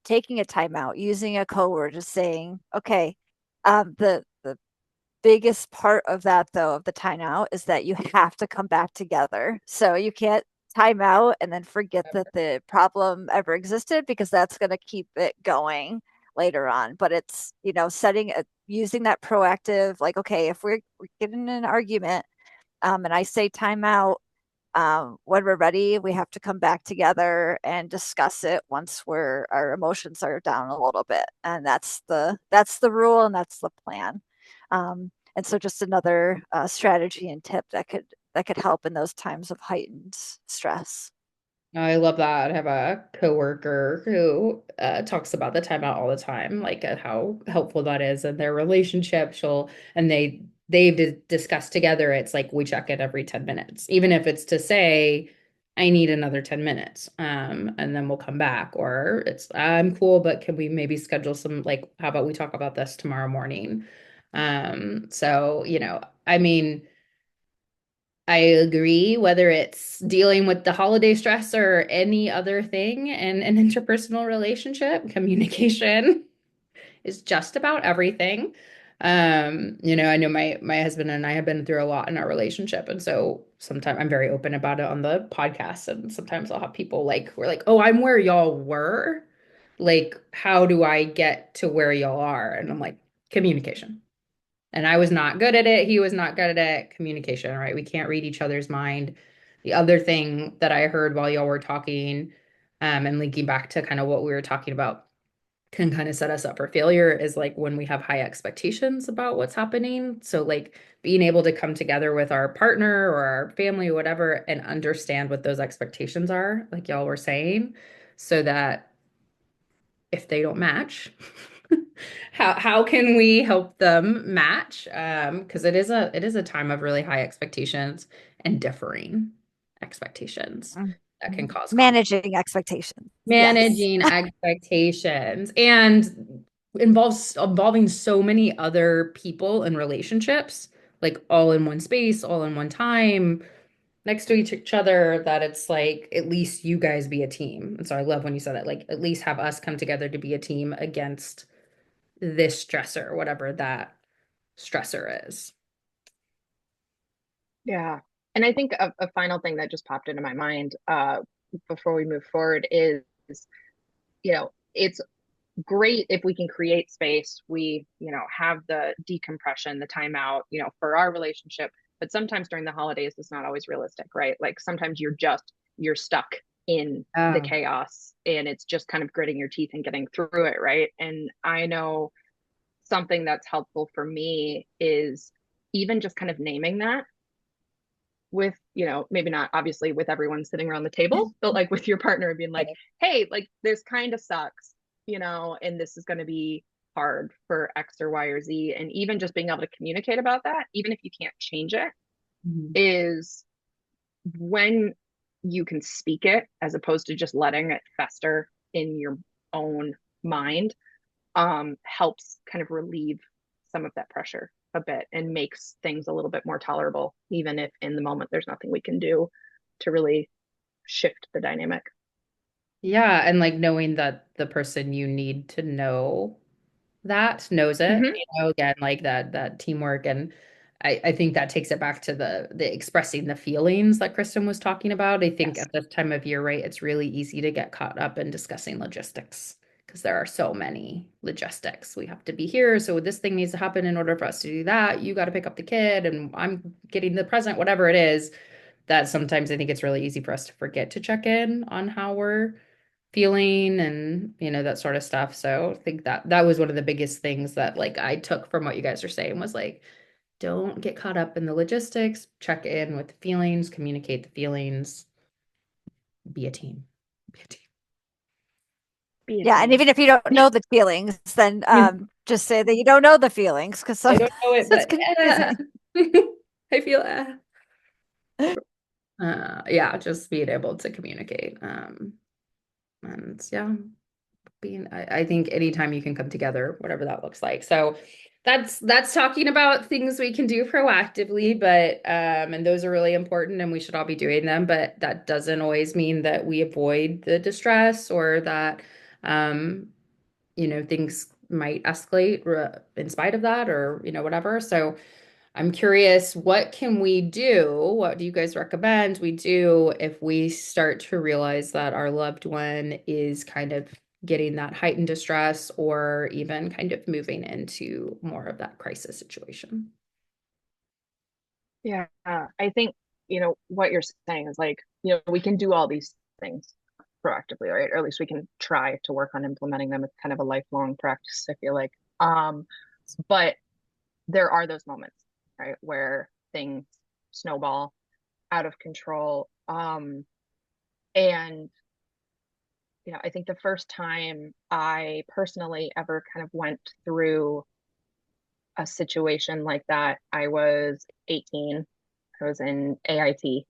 taking a timeout, using a code word, just saying, okay, the biggest part of that though, of the timeout, is that you have to come back together. So you can't time out and then forget that the problem ever existed, because that's going to keep it going later on. But it's, using that proactive, like, okay, if we're getting in an argument, and I say time out, when we're ready, we have to come back together and discuss it once our emotions are down a little bit, and that's the rule, and that's the plan. And so, just another strategy and tip that could help in those times of heightened stress.
I love that. I have a coworker who talks about the timeout all the time, like how helpful that is in their relationship. And they've discussed together. It's like we check it every 10 minutes, even if it's to say, I need another 10 minutes, and then we'll come back. Or it's I'm cool, but can we maybe schedule some, like, how about we talk about this tomorrow morning? So, I mean, I agree, whether it's dealing with the holiday stress or any other thing in an interpersonal relationship, communication is just about everything. I know my husband and I have been through a lot in our relationship, and so sometimes I'm very open about it on the podcast, and sometimes I'll have people like we're like, "Oh, I'm where y'all were. Like, how do I get to where y'all are?" And I'm like, communication. And I was not good at it. He was not good at it. Communication, right? We can't read each other's mind. The other thing that I heard while y'all were talking, and linking back to kind of what we were talking about, can kind of set us up for failure is like when we have high expectations about what's happening. So, like being able to come together with our partner or our family or whatever and understand what those expectations are, like y'all were saying, so that if they don't match, how can we help them match? Because it is a time of really high expectations and differing expectations that can cause conflict.
Managing expectations. Yes.
Managing expectations and involving so many other people and relationships, like all in one space, all in one time, next to each other, that it's like at least you guys be a team. And so I love when you said that, like at least have us come together to be a team against this stressor, whatever that stressor is.
Yeah. And I think a final thing that just popped into my mind before we move forward is, it's great if we can create space. We, have the decompression, the timeout, for our relationship. But sometimes during the holidays, it's not always realistic, right? Like sometimes you're stuck in the
Oh,
chaos and it's just kind of gritting your teeth and getting through it, right? And I know something that's helpful for me is even just kind of naming that with, maybe not obviously with everyone sitting around the table, but like with your partner and being like, hey, like this kind of sucks, and this is going to be hard for X or Y or Z. And even just being able to communicate about that, even if you can't change it,
mhm.
is when you can speak it as opposed to just letting it fester in your own mind, helps kind of relieve some of that pressure a bit and makes things a little bit more tolerable, even if in the moment there's nothing we can do to really shift the dynamic.
Yeah, and like knowing that the person you need to know that knows it,
Mm-hmm.
again, like that teamwork. And I think that takes it back to the expressing the feelings that Kristen was talking about. I think
Yes.
at this time of year, right, it's really easy to get caught up in discussing logistics because there are so many logistics. We have to be here, so this thing needs to happen in order for us to do that. You got to pick up the kid, and I'm getting the present, whatever it is. That sometimes I think it's really easy for us to forget to check in on how we're feeling and that sort of stuff. So I think that was one of the biggest things that like I took from what you guys are saying was like, don't get caught up in the logistics, check in with the feelings, communicate the feelings, be a team. Be a team.
Be a
Yeah, and
team.
even if you don't know the feelings, then
Yeah.
just say that you don't know the feelings, because
I
sometimes
don't know it,
it's
but
confusing.
I feel Yeah, just being able to communicate. And yeah, I think anytime you can come together, whatever that looks like. So that's talking about things we can do proactively, but and those are really important and we should all be doing them, but that doesn't always mean that we avoid the distress or that um, things might escalate in spite of that or, whatever. So I'm curious, what can we do? What do you guys recommend we do if we start to realize that our loved one is kind of getting that heightened distress or even kind of moving into more of that crisis situation?
Yeah, I think, what you're saying is like, we can do all these things proactively, right? Or at least we can try to work on implementing them. It's kind of a lifelong practice, I feel like. But there are those moments, right, where things snowball out of control. And I think the first time I personally ever kind of went through a situation like that, I was 18. I was in AIT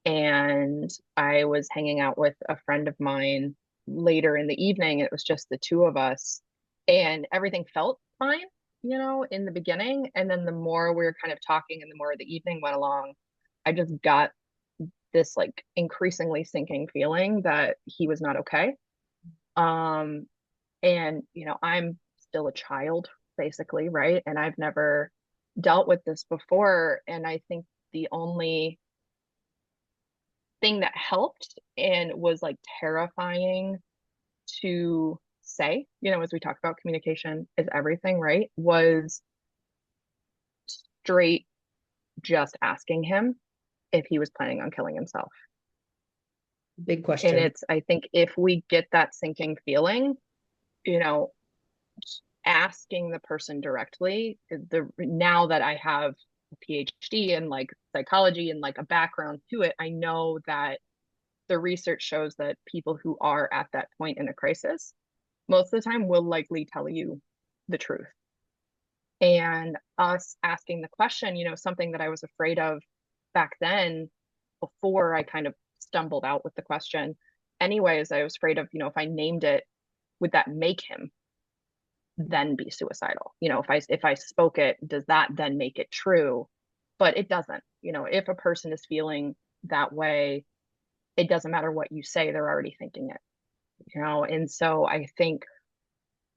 and I was hanging out with a friend of mine later in the evening. It was just the two of us, and everything felt fine, in the beginning. And then the more we were kind of talking and the more the evening went along, I just got this like increasingly sinking feeling that he was not okay. Um, and I'm still a child, basically, right? And I've never dealt with this before. And I think the only thing that helped and was like terrifying to say, as we talk about communication is everything, right? Was straight just asking him if he was planning on killing himself.
Big
And
question.
it's, I think if we get that sinking feeling, you know, asking the person directly, now that I have a PhD in like psychology and like a background to it, I know that the research shows that people who are at that point in a crisis most of the time will likely tell you the truth. And us asking the question, something that I was afraid of back then before I kind of stumbled out with the question. Anyways, I was afraid of, if I named it, would that make him then be suicidal? If I spoke it, does that then make it true? But it doesn't. If a person is feeling that way, it doesn't matter what you say, they're already thinking it. And so I think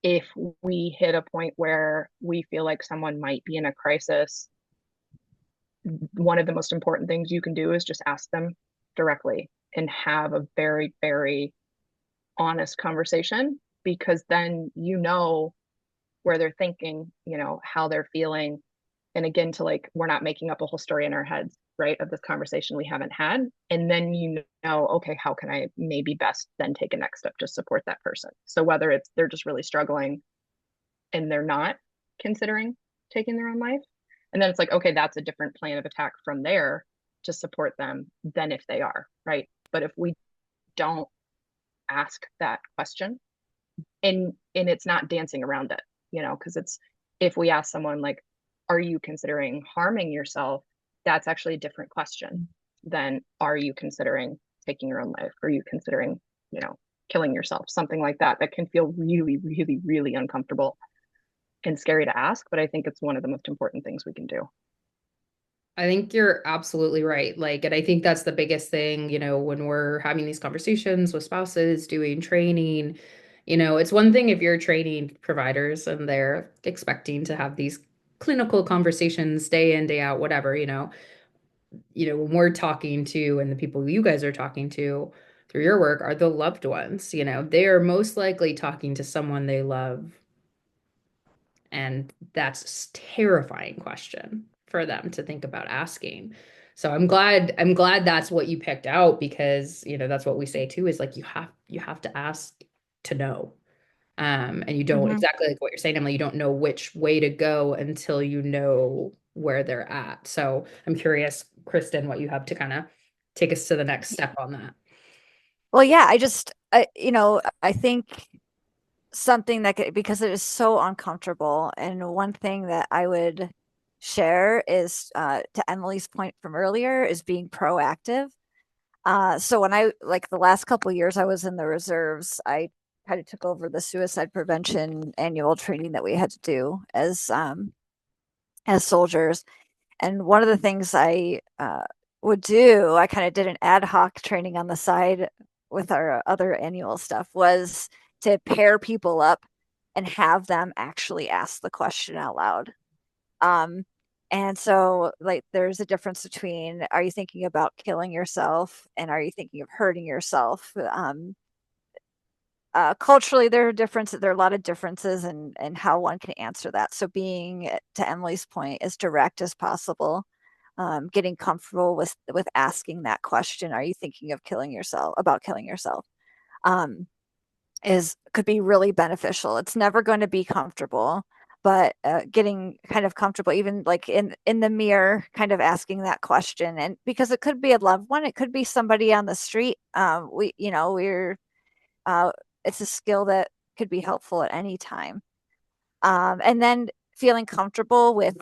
if we hit a point where we feel like someone might be in a crisis, one of the most important things you can do is just ask them directly and have a very, very honest conversation, because then where they're thinking, how they're feeling. And again, to like, we're not making up a whole story in our heads, right, of this conversation we haven't had. And then, okay, how can I maybe best then take a next step to support that person? So whether it's they're just really struggling and they're not considering taking their own life, and then it's like, okay, that's a different plan of attack from there to support them than if they are, right? But if we don't ask that question, and it's not dancing around it, because it's, if we ask someone like, are you considering harming yourself, that's actually a different question than, are you considering taking your own life? Are you considering, killing yourself? Something like that, that can feel really, really, really uncomfortable and scary to ask, but I think it's one of the most important things we can do.
I think you're absolutely right. Like, and I think that's the biggest thing, when we're having these conversations with spouses, doing training, it's one thing if you're training providers and they're expecting to have these clinical conversations day in, day out, whatever, when we're talking to and the people you guys are talking to through your work are the loved ones, they are most likely talking to someone they love. And that's a terrifying question for them to think about asking. So I'm glad that's what you picked out because, that's what we say too, is like you have to ask to know. And you don't
Hmm.
exactly like what you're saying, Emily, you don't know which way to go until you know where they're at. So I'm curious, Kristen, what you have to kind of take us to the next step on that.
Well, yeah, I think something because it is so uncomfortable. And one thing that I would share is, to Emily's point from earlier, is being proactive. So when I like the last couple of years I was in the reserves, I kind of took over the suicide prevention annual training that we had to do as soldiers. And one of the things I would do, I kind of did an ad hoc training on the side with our other annual stuff, was to pair people up and have them actually ask the question out loud. Um, and so, like, there's a difference between, are you thinking about killing yourself and are you thinking of hurting yourself? Culturally, there are a lot of differences in how one can answer that. So being, to Emily's point, as direct as possible, getting comfortable with asking that question, are you thinking of killing yourself, about killing yourself, is could be really beneficial. It's never going to be comfortable, but getting kind of comfortable, even like in the mirror, kind of asking that question, and because it could be a loved one, it could be somebody on the street. We're uh, it's a skill that could be helpful at any time. And then feeling comfortable with,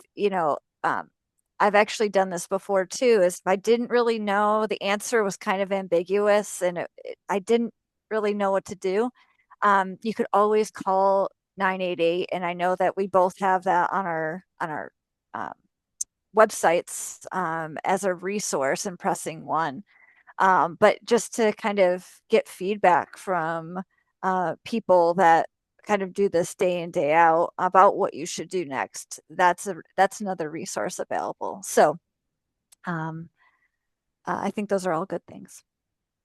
I've actually done this before too, is if I didn't really know, the answer was kind of ambiguous and I didn't really know what to do. You could always call 988. And I know that we both have that on our um, websites as a resource and pressing one. But just to kind of get feedback from people that kind of do this day in, day out about what you should do next. That's another resource available. So um, I think those are all good things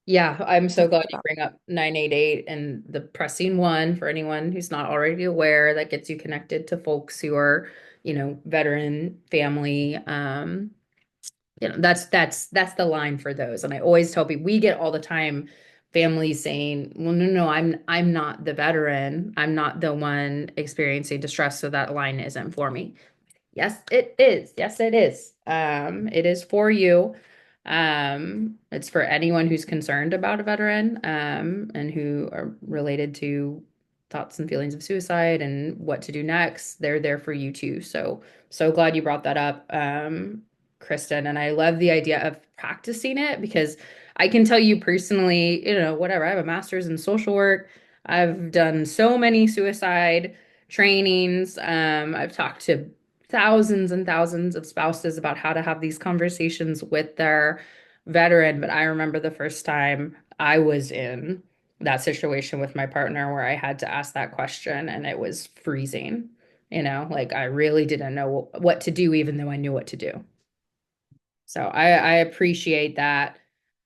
Yeah, I'm
to
so
think
glad you
about.
bring up 988 and the pressing one for anyone who's not already aware. That gets you connected to folks who are, veteran family. That's the line for those. And I always tell people, we get all the time families saying, "Well, no, I'm not the veteran. I'm not the one experiencing distress, so that line isn't for me." Yes, it is. Yes, it is. It is for you. It's for anyone who's concerned about a veteran, and who are related to thoughts and feelings of suicide and what to do next. They're there for you too. So glad you brought that up, Kristen. And I love the idea of practicing it because I can tell you personally, whatever. I have a master's in social work. I've done so many suicide trainings. I've talked to thousands and thousands of spouses about how to have these conversations with their veteran. But I remember the first time I was in that situation with my partner where I had to ask that question and it was freezing. Like I really didn't know what to do, even though I knew what to do. So I appreciate that.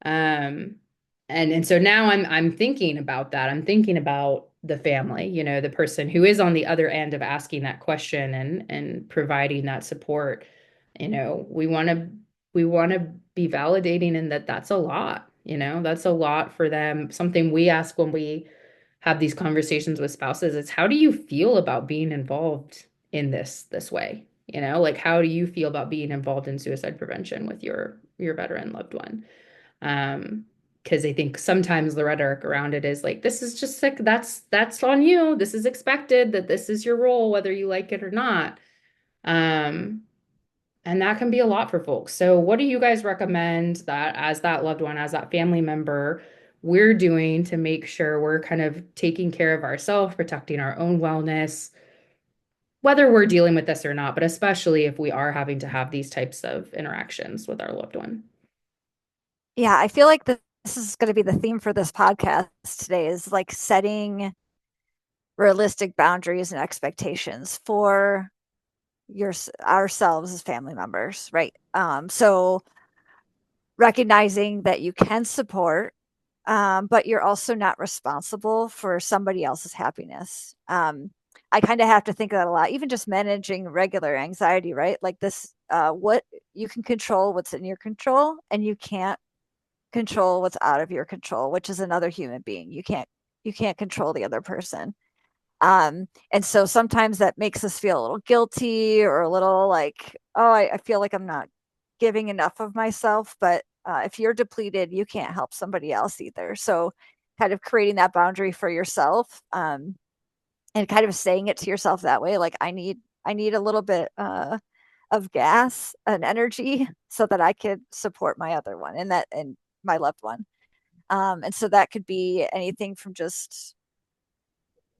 Um, and so now I'm thinking about that. I'm thinking about the family, the person who is on the other end of asking that question and providing that support. We want to be validating in that's a lot, that's a lot for them. Something we ask when we have these conversations with spouses is how do you feel about being involved in this way? Like how do you feel about being involved in suicide prevention with your veteran loved one? Because I think sometimes the rhetoric around it is like, this is just like that's on you. This is expected that this is your role, whether you like it or not. Um, and that can be a lot for folks. So what do you guys recommend that as that loved one, as that family member, we're doing to make sure we're kind of taking care of ourselves, protecting our own wellness, whether we're dealing with this or not, but especially if we are having to have these types of interactions with our loved one?
Yeah, I feel like this is going to be the theme for this podcast today, is like setting realistic boundaries and expectations for ourselves as family members, right? So recognizing that you can support, but you're also not responsible for somebody else's happiness. I kind of have to think of that a lot, even just managing regular anxiety, right? Like this, what you can control, what's in your control, and you can't control what's out of your control, which is another human being. You can't control the other person. And so sometimes that makes us feel a little guilty or a little like, oh, I feel like I'm not giving enough of myself. But if you're depleted, you can't help somebody else either. So kind of creating that boundary for yourself, and kind of saying it to yourself that way, like I need a little bit of gas and energy so that I could support my other one. And my loved one. And so that could be anything from just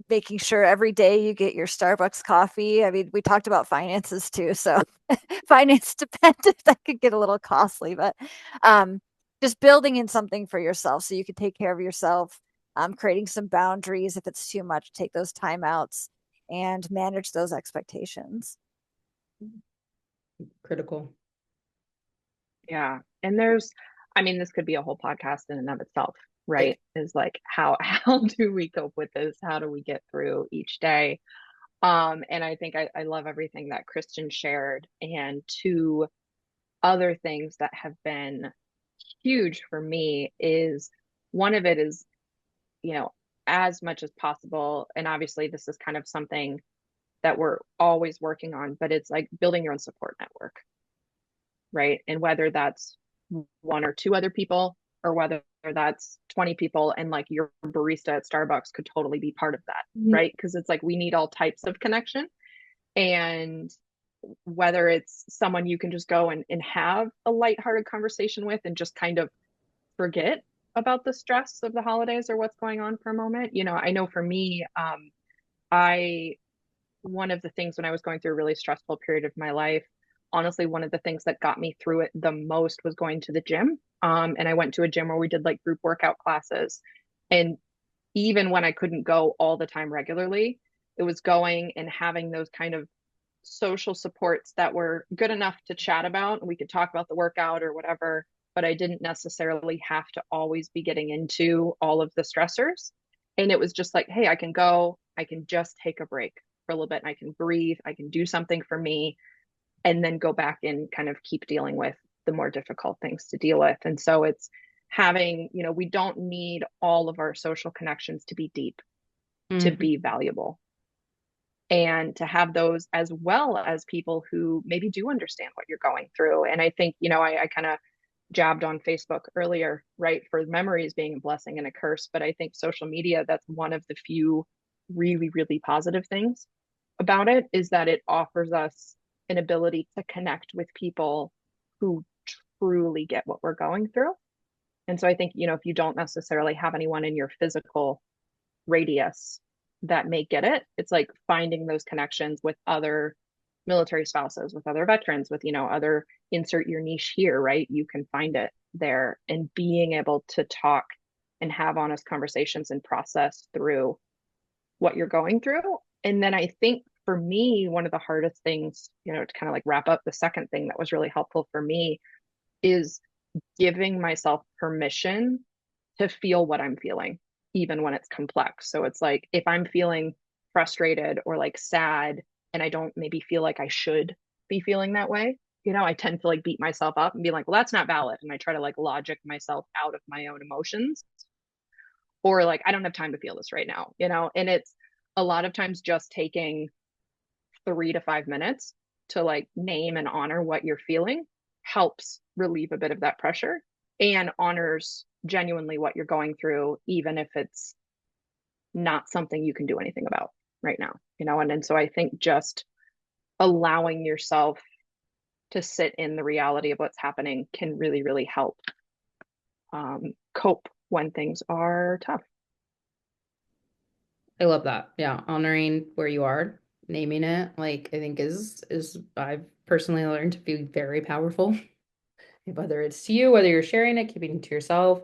making sure every day you get your Starbucks coffee. I mean, we talked about finances too, so finance dependent, that could get a little costly, but um, just building in something for yourself so you can take care of yourself, creating some boundaries. If it's too much, take those timeouts and manage those expectations.
Critical.
Yeah. And there's, I mean, this could be a whole podcast in and of itself, right? Is like how do we cope with this? How do we get through each day? And I think I love everything that Kristen shared. And two other things that have been huge for me is one of it is, you know, as much as possible, and obviously this is kind of something that we're always working on, but it's like building your own support network, right? And whether that's one or two other people, or whether that's 20 people, and like your barista at Starbucks could totally be part of that, right? Because it's like we need all types of connection. And whether it's someone you can just go and have a lighthearted conversation with and just kind of forget about the stress of the holidays or what's going on for a moment. You know, I know for me, I one of the things when I was going through a really stressful period of my life, honestly, one of the things that got me through it the most was going to the gym. And I went to a gym where we did like group workout classes. And even when I couldn't go all the time regularly, it was going and having those kind of social supports that were good enough to chat about. And we could talk about the workout or whatever, but I didn't necessarily have to always be getting into all of the stressors. And it was just like, hey, I can go, I can just take a break for a little bit, and I can breathe, I can do something for me, and then go back and kind of keep dealing with the more difficult things to deal with. And so it's having, you know, we don't need all of our social connections to be deep, to be valuable, and to have those as well as people who maybe do understand what you're going through. And I think, you know, I kind of jabbed on Facebook earlier, right, for memories being a blessing and a curse. But I think social media, that's one of the few really, really positive things about it, is that it offers us an ability to connect with people who truly get what we're going through. And so I think, you know, if you don't necessarily have anyone in your physical radius that may get it, it's like finding those connections with other military spouses, with other veterans, with, you know, other, insert your niche here, right? You can find it there, and being able to talk and have honest conversations and process through what you're going through. And then I think for me, one of the hardest things, you know, to kind of like wrap up, the second thing that was really helpful for me is giving myself permission to feel what I'm feeling, even when it's complex. So it's like if I'm feeling frustrated or like sad, and I don't maybe feel like I should be feeling that way, you know, I tend to like beat myself up and be like, well, that's not valid. And I try to like logic myself out of my own emotions, or like, I don't have time to feel this right now, you know, and it's a lot of times just taking 3 to 5 minutes to like name and honor what you're feeling helps relieve a bit of that pressure and honors genuinely what you're going through, even if it's not something you can do anything about right now, you know. And so I think just allowing yourself to sit in the reality of what's happening can really, really help cope when things are tough.
I love that. Yeah, honoring where you are, naming it, like I think is I've personally learned to be very powerful. Whether it's to you, whether you're sharing it, keeping it to yourself.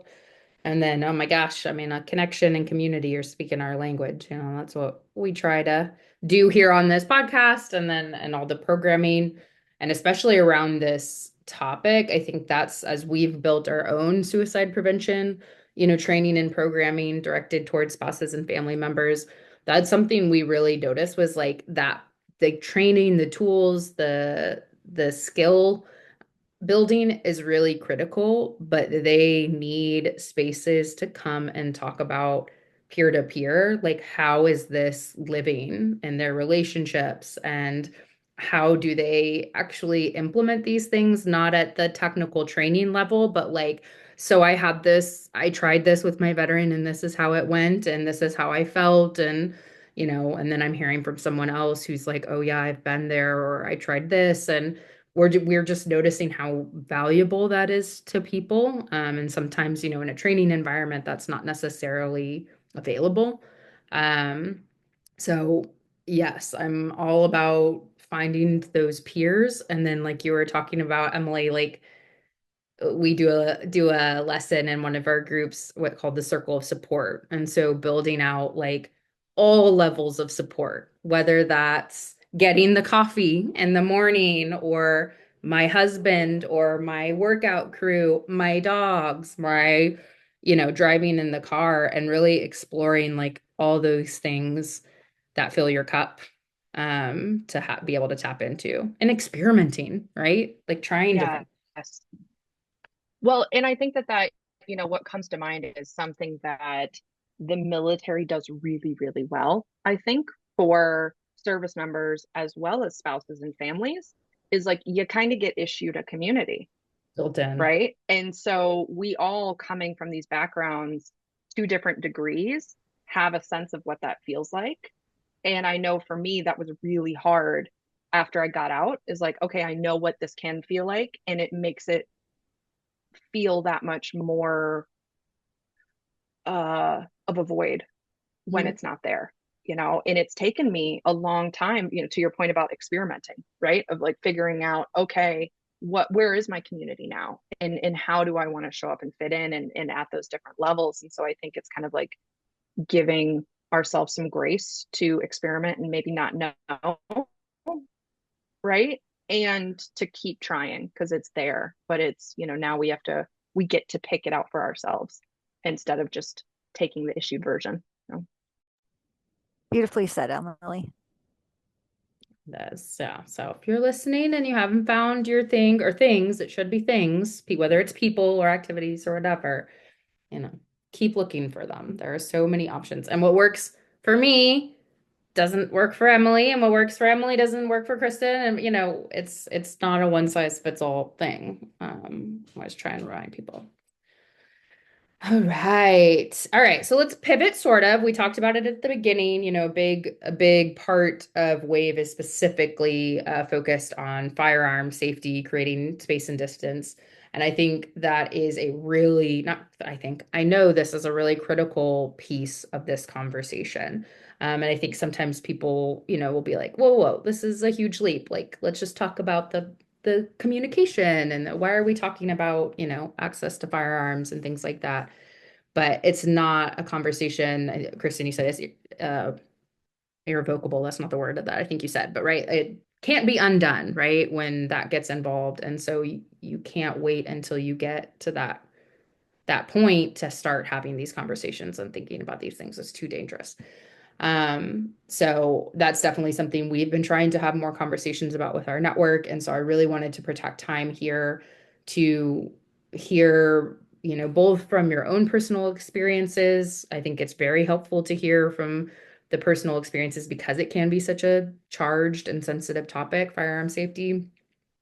And then, oh my gosh, I mean, a connection and community are speaking our language. You know, that's what we try to do here on this podcast and all the programming, and especially around this topic. I think that's as we've built our own suicide prevention, you know, training and programming directed towards spouses and family members. That's something we really noticed was like that, the training, the tools, the skill building is really critical, but they need spaces to come and talk about peer to peer. Like, how is this living in their relationships? And how do they actually implement these things? Not at the technical training level, but like, so I had this, I tried this with my veteran, and this is how it went, and this is how I felt. And, you know, and then I'm hearing from someone else who's like, oh, yeah, I've been there, or I tried this. And we're just noticing how valuable that is to people. And sometimes, in a training environment, that's not necessarily available. Um, so yes, I'm all about finding those peers. And then like you were talking about, Emily, like we do a lesson in one of our groups what called the circle of support, and so building out like all levels of support, whether that's getting the coffee in the morning, or my husband, or my workout crew, my dogs, my driving in the car, and really exploring like all those things that fill your cup, to be able to tap into, and experimenting, right, like trying different.
Yes. Well, and I think that what comes to mind is something that the military does really, really well, I think, for service members as well as spouses and families, is like you kind of get issued a community,
Built in.
right? And so we all coming from these backgrounds to different degrees have a sense of what that feels like. And I know for me, that was really hard after I got out, is like, okay, I know what this can feel like, and it makes it feel that much more of a void when
Mhm.
it's not there, and it's taken me a long time, to your point about experimenting, right, of like figuring out, okay, where is my community now, and how do I want to show up and fit in, and at those different levels. And so I think it's kind of like giving ourselves some grace to experiment and maybe not know, right, and to keep trying because it's there, but it's, now we get to pick it out for ourselves instead of just taking the issued version.
Beautifully said, Emily.
That's, yeah. So if you're listening and you haven't found your thing or things, it should be things, whether it's people or activities or whatever, you know, keep looking for them. There are so many options. And what works for me doesn't work for Emily, and what works for Emily doesn't work for Kristen. And it's not a one size fits all thing. I always try and remind people. All right. All right. So let's pivot sort of. We talked about it at the beginning. A big part of WAVE is specifically focused on firearm safety, creating space and distance. And I think that is a really, not, I think, I know this is a really critical piece of this conversation. And I think sometimes people, will be like, whoa, whoa, this is a huge leap. Like, let's just talk about the communication, and why are we talking about, access to firearms and things like that. But it's not a conversation. Kristen, you said it's irrevocable. That's not the word that I think you said, but right, it can't be undone, right, when that gets involved. And so you can't wait until you get to that point to start having these conversations and thinking about these things. It's too dangerous. So that's definitely something we've been trying to have more conversations about with our network. And so I really wanted to protect time here to hear, both from your own personal experiences. I think it's very helpful to hear from the personal experiences because it can be such a charged and sensitive topic, firearm safety.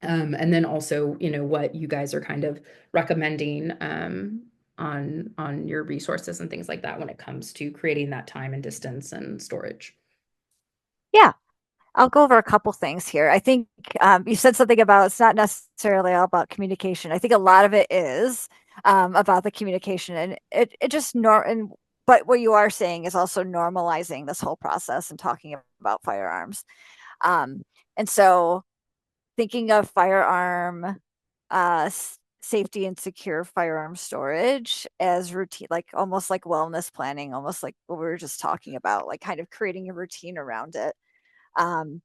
And then also, what you guys are kind of recommending, on your resources and things like that when it comes to creating that time and distance and storage.
Yeah, I'll go over a couple things here. I think you said something about it's not necessarily all about communication. I think a lot of it is about the communication, and it just and but what you are saying is also normalizing this whole process and talking about firearms. Um, and so thinking of firearm safety and secure firearm storage as routine, like almost like wellness planning, almost like what we were just talking about, like kind of creating a routine around it. Um,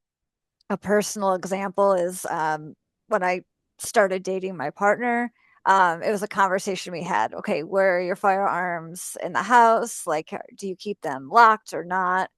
a personal example is when I started dating my partner, it was a conversation we had. Okay, where are your firearms in the house? Like, do you keep them locked or not?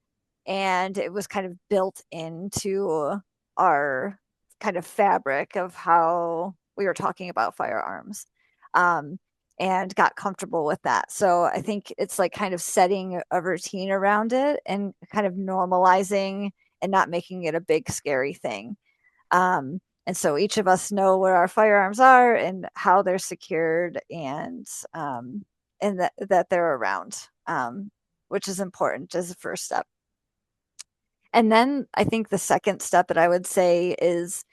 And it was kind of built into our kind of fabric of how we were talking about firearms, um, and got comfortable with that. So I think it's like kind of setting a routine around it and kind of normalizing and not making it a big scary thing. And so each of us know where our firearms are and how they're secured, and that they're around, which is important as a first step. And then I think the second step that I would say is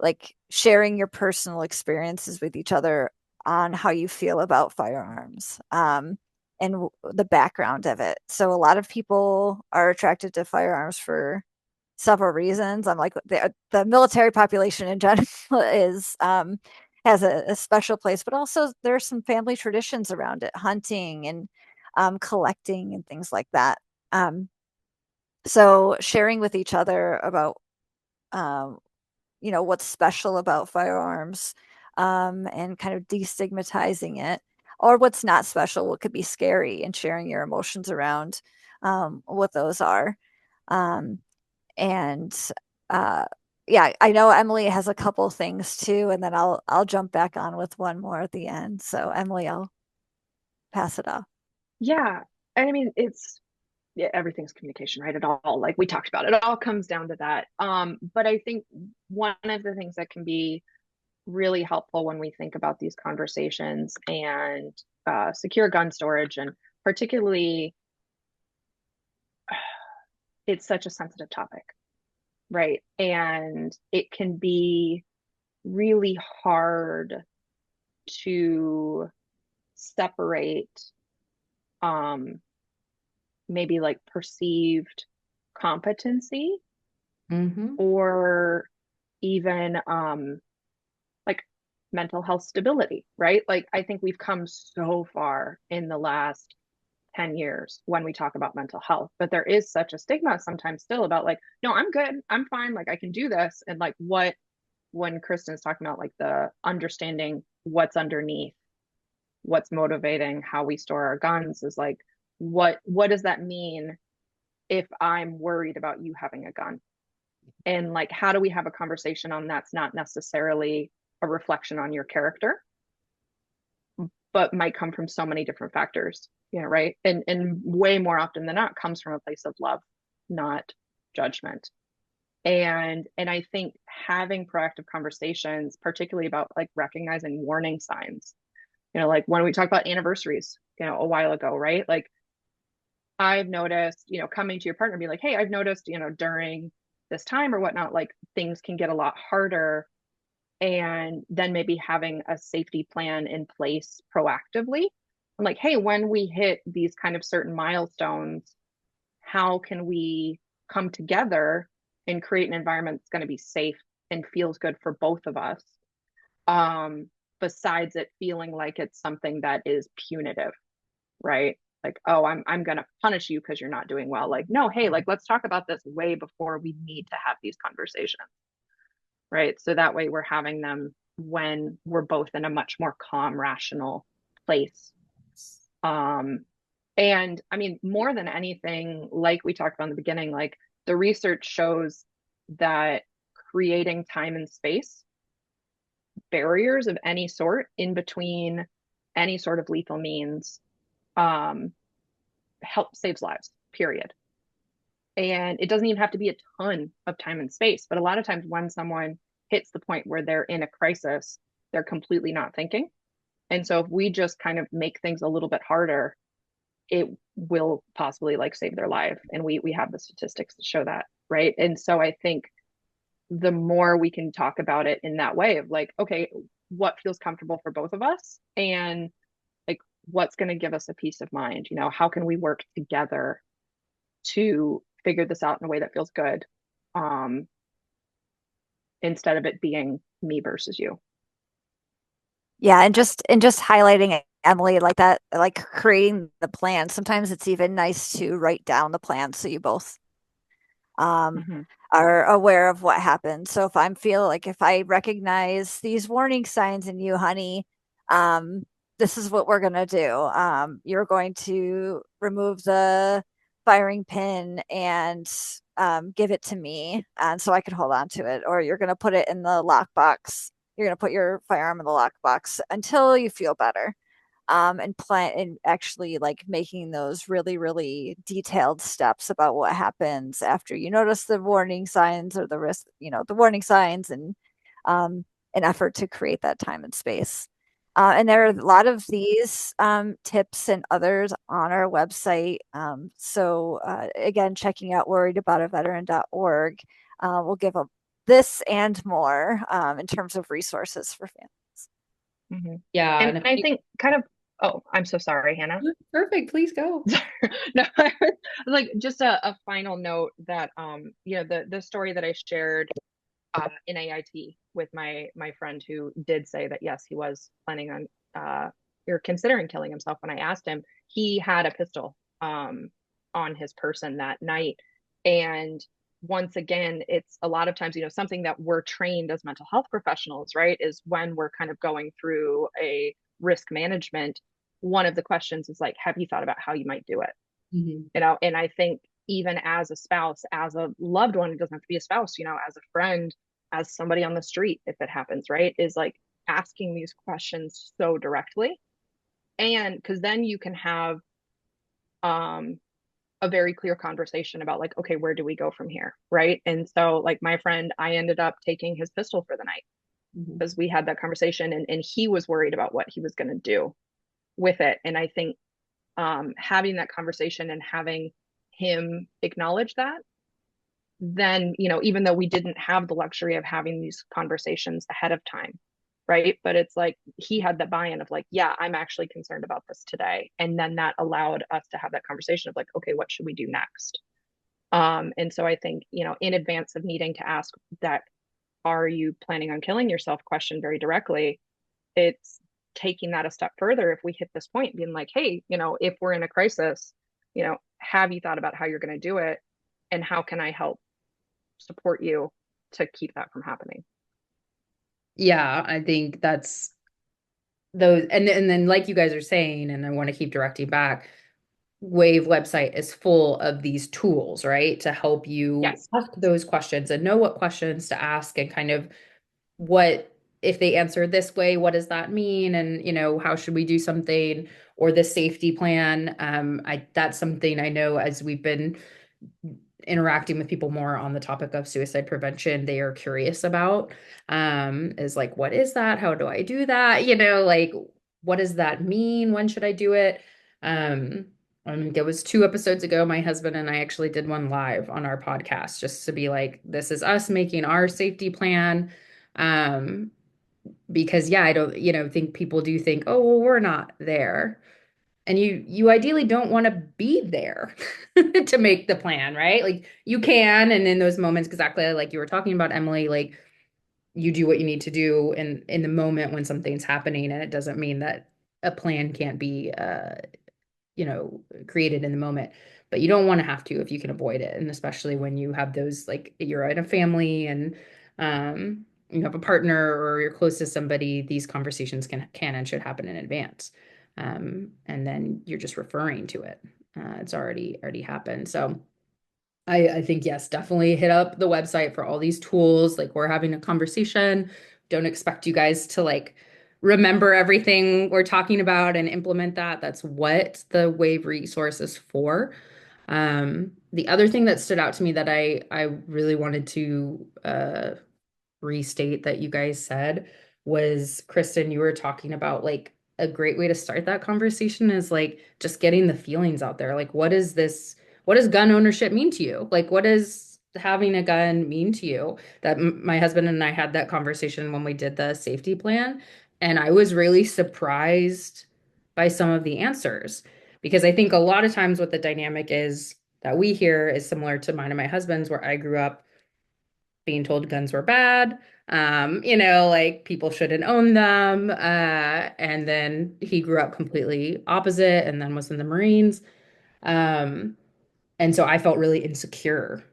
like sharing your personal experiences with each other on how you feel about firearms, and the background of it. So a lot of people are attracted to firearms for several reasons. I'm like the military population in general is has a special place, but also there's some family traditions around it, hunting and collecting and things like that. Um, so sharing with each other about um, what's special about firearms, and kind of destigmatizing it, or what's not special, what could be scary, and sharing your emotions around what those are. Um, and uh, yeah, I know Emily has a couple things too, and then I'll jump back on with one more at the end. So Emily, I'll pass it off.
Yeah. And I mean, it's yeah, everything's communication, right? It all, like we talked about, it all comes down to that. But I think one of the things that can be really helpful when we think about these conversations and secure gun storage, and particularly, it's such a sensitive topic, right? And it can be really hard to separate um, maybe like perceived competency
Mm-hmm.
or even like mental health stability, right? Like I think we've come so far in the last 10 years when we talk about mental health, but there is such a stigma sometimes still about like, no, I'm good, I'm fine, like I can do this. And like what, when Kristen's talking about like the understanding what's underneath, what's motivating how we store our guns, is like, what does that mean if I'm worried about you having a gun? And like, how do we have a conversation on that's not necessarily a reflection on your character, but might come from so many different factors, right? And way more often than not comes from a place of love, not judgment. And I think having proactive conversations, particularly about like recognizing warning signs, like when we talk about anniversaries, a while ago, right? Like I've noticed, coming to your partner and be like, hey, I've noticed, during this time or whatnot, like things can get a lot harder. And then maybe having a safety plan in place proactively. I'm like, hey, when we hit these kind of certain milestones, how can we come together and create an environment that's going to be safe and feels good for both of us? Besides it feeling like it's something that is punitive, right? Like, oh, I'm gonna punish you because you're not doing well. Like, no, hey, like let's talk about this way before we need to have these conversations, right? So that way we're having them when we're both in a much more calm, rational place. Um, and I mean, more than anything, like we talked about in the beginning, like the research shows that creating time and space, barriers of any sort in between any sort of lethal means, um, help saves lives, period. And it doesn't even have to be a ton of time and space, but a lot of times when someone hits the point where they're in a crisis, they're completely not thinking. And so if we just kind of make things a little bit harder, it will possibly like save their life. And we have the statistics that show that, right? And so I think the more we can talk about it in that way of like, okay, what feels comfortable for both of us, and like what's going to give us a peace of mind, how can we work together to figure this out in a way that feels good, um, instead of it being me versus you.
Yeah, and just highlighting Emily like that, like creating the plan. Sometimes it's even nice to write down the plan so you both um,
Mm-hmm.
are aware of what happened. So if I recognize these warning signs in you, honey, um, this is what we're gonna do. You're going to remove the firing pin and give it to me, and so I can hold on to it, or you're gonna put it in the lockbox. You're gonna put your firearm in the lockbox until you feel better, and plan and actually like making those really, really detailed steps about what happens after you notice the warning signs or the risk, the warning signs, and an effort to create that time and space. And there are a lot of these tips and others on our website. So again, checking out worriedaboutaveteran.org will give a this and more in terms of resources for families.
Mm-hmm.
Yeah.
And
And
I think kind of, oh, I'm so sorry, Hannah.
perfect. Please go.
No, like just a final note that the story that I shared in AIT with my friend who did say that yes, he was planning on or considering killing himself. When I asked him, he had a pistol on his person that night. And once again, it's a lot of times, something that we're trained as mental health professionals, right, is when we're kind of going through a risk management, one of the questions is like, have you thought about how you might do it?
Mhm.
And I think even as a spouse, as a loved one, it doesn't have to be a spouse, as a friend, as somebody on the street, if it happens, right, is like asking these questions so directly. And because then you can have um a very clear conversation about like, okay, where do we go from here, right? And so like my friend, I ended up taking his pistol for the night
Mhm.
because we had that conversation, and he was worried about what he was going to do with it. And I think having that conversation and having him acknowledge that, then, even though we didn't have the luxury of having these conversations ahead of time, right? But it's like he had the buy-in of like, yeah, I'm actually concerned about this today. And then that allowed us to have that conversation of like, okay, what should we do next? And so I think, in advance of needing to ask that, are you planning on killing yourself question very directly, it's taking that a step further if we hit this point, being like, hey, if we're in a crisis, have you thought about how you're going to do it? And how can I help support you to keep that from happening?
Yeah, I think that's those, and then like you guys are saying, and I want to keep directing back, Wave website is full of these tools, right? To help you
Yes.
ask those questions and know what questions to ask and kind of what if they answer this way, what does that mean? And how should we do something or the safety plan? I that's something I know as we've been interacting with people more on the topic of suicide prevention, they are curious about is like, what is that? How do I do that? Like, what does that mean? When should I do it? Um, I think it was 2 episodes ago, my husband and I actually did one live on our podcast just to be like, this is us making our safety plan. Um, because yeah, I don't, think people do think, oh, well, we're not there. And you ideally don't want to be there to make the plan, right? Like you can, and in those moments, exactly like you were talking about, Emily, like you do what you need to do in the moment when something's happening, and it doesn't mean that a plan can't be created in the moment. But you don't want to have to if you can avoid it. And especially when you have those, like you're in a family and you have a partner or you're close to somebody, these conversations can and should happen in advance. And then you're just referring to it. It's already happened. So I think yes, definitely hit up the website for all these tools. Like we're having a conversation. Don't expect you guys to like remember everything we're talking about and implement that. That's what the Wave resource is for. The other thing that stood out to me that I really wanted to restate that you guys said was, Kristen, you were talking about like a great way to start that conversation is like just getting the feelings out there. Like, what does gun ownership mean to you? Like, what does having a gun mean to you? That my husband and I had that conversation when we did the safety plan, and I was really surprised by some of the answers because I think a lot of times what the dynamic is that we hear is similar to mine and my husband's, where I grew up being told guns were bad. Like people shouldn't own them. And then he grew up completely opposite and then was in the Marines. Um, and so I felt really insecure,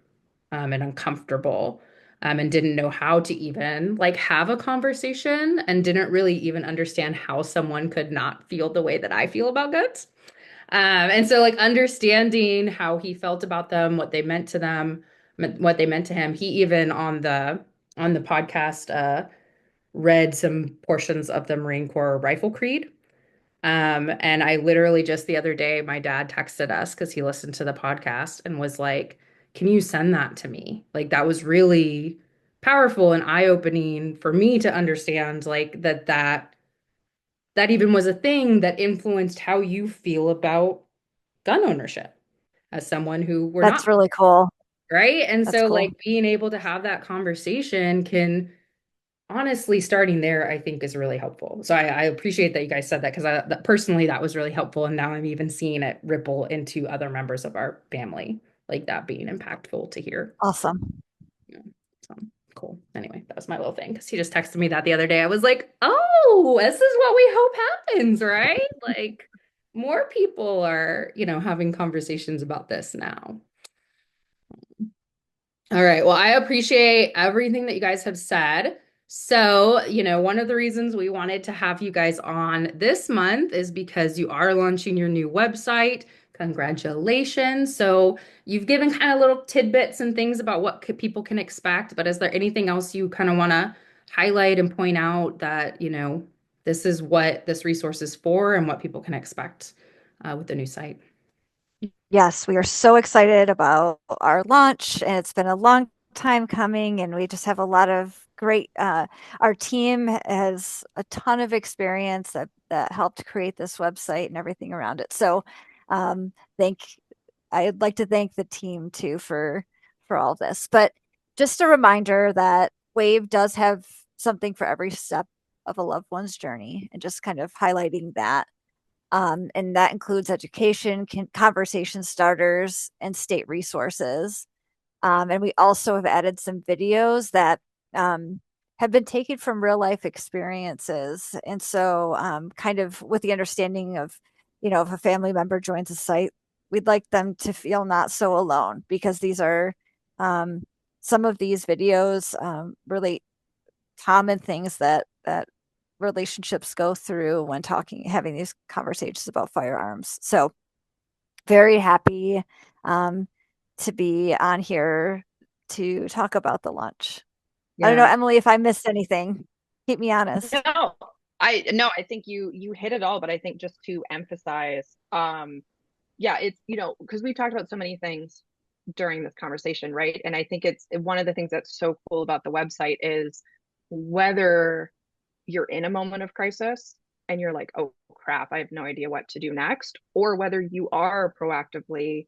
and uncomfortable, and didn't know how to even like have a conversation and didn't really even understand how someone could not feel the way that I feel about guns. And so like understanding how he felt about them, what they meant to them, what they meant to him. He even on the podcast read some portions of the Marine Corps Rifle Creed. And I literally just the other day, my dad texted us because he listened to the podcast and was like, "Can you send that to me?" Like that was really powerful and eye-opening for me to understand like that even was a thing that influenced how you feel about gun ownership as someone who were
That's
not,
really cool.
right? And
That's
so
cool.
like being able to have that conversation can honestly starting there, I think is really helpful. So I appreciate that you guys said that because personally that was really helpful. And now I'm even seeing it ripple into other members of our family, like that being impactful to hear.
Awesome.
Yeah. So cool. Anyway, that was my little thing because he just texted me that the other day. I was like, oh, this is what we hope happens, right? Like more people are, having conversations about this now. All right. Well, I appreciate everything that you guys have said. So, one of the reasons we wanted to have you guys on this month is because you are launching your new website. Congratulations. So, you've given kind of little tidbits and things about what people can expect, but is there anything else you kind of want to highlight and point out that, this is what this resource is for and what people can expect with the new site?
Yes, we are so excited about our launch, and it's been a long time coming, and we just have a lot of great our team has a ton of experience that helped create this website and everything around it. So um thank I'd like to thank the team too for all this. But just a reminder that Wave does have something for every step of a loved one's journey, and just kind of highlighting that. And that includes education, conversation starters, and state resources. And we also have added some videos that have been taken from real life experiences. And so, kind of with the understanding of, if a family member joins a site, we'd like them to feel not so alone, because these are um, some of these videos relate common things that relationships go through when having these conversations about firearms. So very happy um, to be on here to talk about the lunch. I don't know,
Yeah.
Emily, if I missed anything, keep me honest.
No, I think you hit it all, but I think just to emphasize, yeah, it's, because we've talked about so many things during this conversation, right? And I think it's one of the things that's so cool about the website is whether you're in a moment of crisis and you're like, oh crap, I have no idea what to do next, or whether you are proactively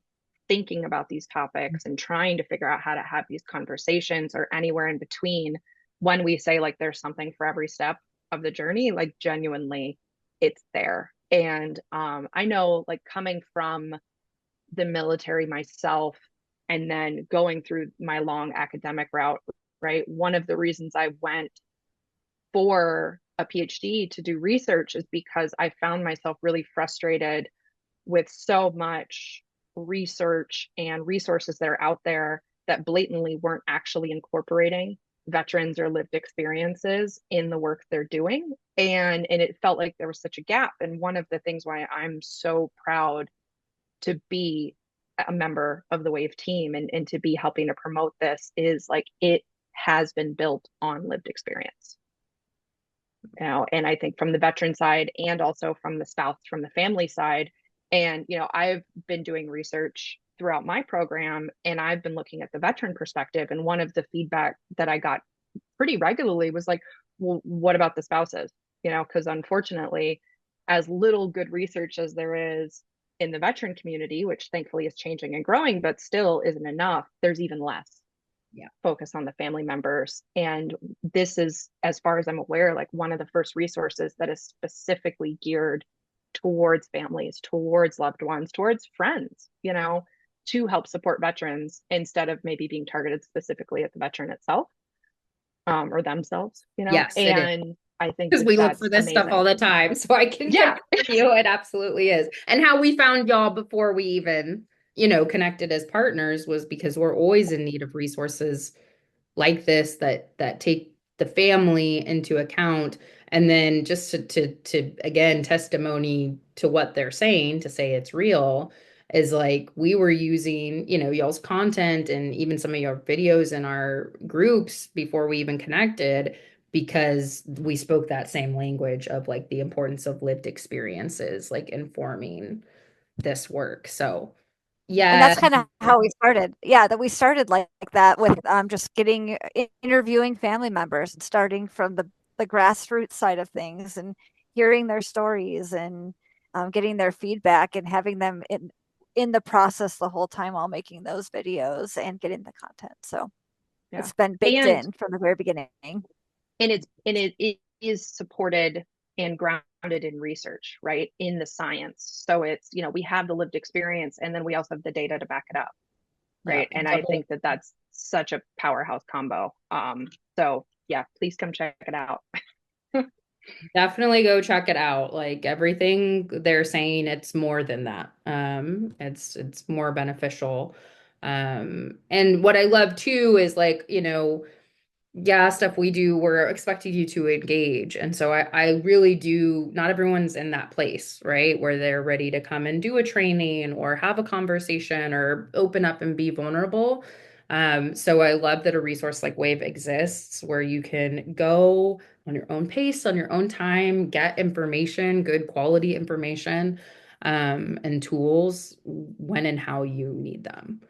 thinking about these topics and trying to figure out how to have these conversations, or anywhere in between. When we say like there's something for every step of the journey, like genuinely it's there. And I know, like, coming from the military myself and then going through my long academic route, right? One of the reasons I went for a PhD to do research is because I found myself really frustrated with so much research and resources that are out there that blatantly weren't actually incorporating veterans or lived experiences in the work they're doing. And it felt like there was such a gap. And one of the things why I'm so proud to be a member of the Wave team, and to be helping to promote this, is like it has been built on lived experience. And I think from the veteran side and also from the spouse, from the family side. And I've been doing research throughout my program, and I've been looking at the veteran perspective, and one of the feedback that I got pretty regularly was like, well, what about the spouses? Because unfortunately, as little good research as there is in the veteran community, which thankfully is changing and growing, but still isn't enough, there's even less,
Yeah.
focus on the family members. And this is, as far as I'm aware, like one of the first resources that is specifically geared towards families, towards loved ones, towards friends, to help support veterans, instead of maybe being targeted specifically at the veteran itself, or themselves.
Yes, it is.
And I think
Because
that
we look for
that's
this stuff all
amazing.
the time. So I can
Yeah.
confirm you it absolutely is. And how we found y'all before we even, connected as partners was because we're always in need of resources like this that take the family into account. And then just to again testimony to what they're saying, to say it's real, is like we were using, y'all's content and even some of your videos in our groups before we even connected, because we spoke that same language of like the importance of lived experiences, like informing this work. So
And
yeah.
that's kind of how we started. Yeah, that we started like that with just interviewing family members and starting from the grassroots side of things and hearing their stories and getting their feedback and having them in the process the whole time while making those videos and getting the content. So
Yeah.
it's been baked in from the very beginning.
And it is supported and grounded in research, right? In the science. So it's, we have the lived experience, and then we also have the data to back it up. Right.
Yeah,
and I think that that's such a powerhouse combo. So yeah, please come check it out.
definitely go check it out. Like everything they're saying, it's more than that. It's more beneficial. And what I love too is like, yeah, stuff we do, we're expecting you to engage. And so I really do, not everyone's in that place, right? Where they're ready to come and do a training or have a conversation or open up and be vulnerable. So I love that a resource like Wave exists where you can go on your own pace, on your own time, get information, good quality information, and tools when and how you need them.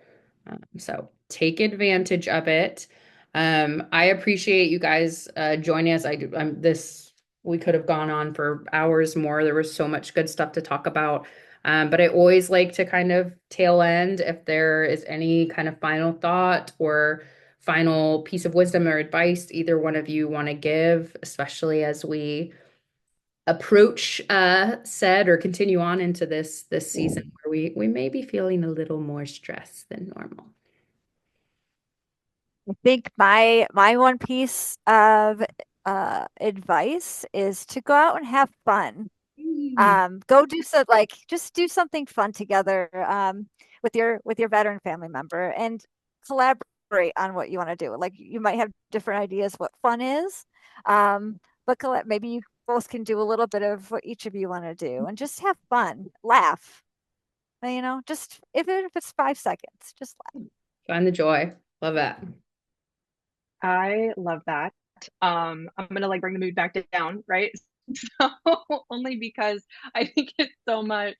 So take advantage of it. I appreciate you guys joining us. We could have gone on for hours more. There was so much good stuff to talk about. But I always like to kind of tail end if there is any kind of final thought or final piece of wisdom or advice either one of you want to give, especially as we approach said or continue on into this season where we may be feeling a little more stress than normal.
I think my one piece of advice is to go out and have fun. Go do just do something fun together with your veteran family member and collaborate on what you want to do. Like you might have different ideas what fun is, but maybe you both can do a little bit of what each of you want to do and just have fun, laugh. Just even if it's 5 seconds, just laugh.
Find the joy. Love that.
I love that. I'm gonna bring the mood back down, right? So only because I think it's so much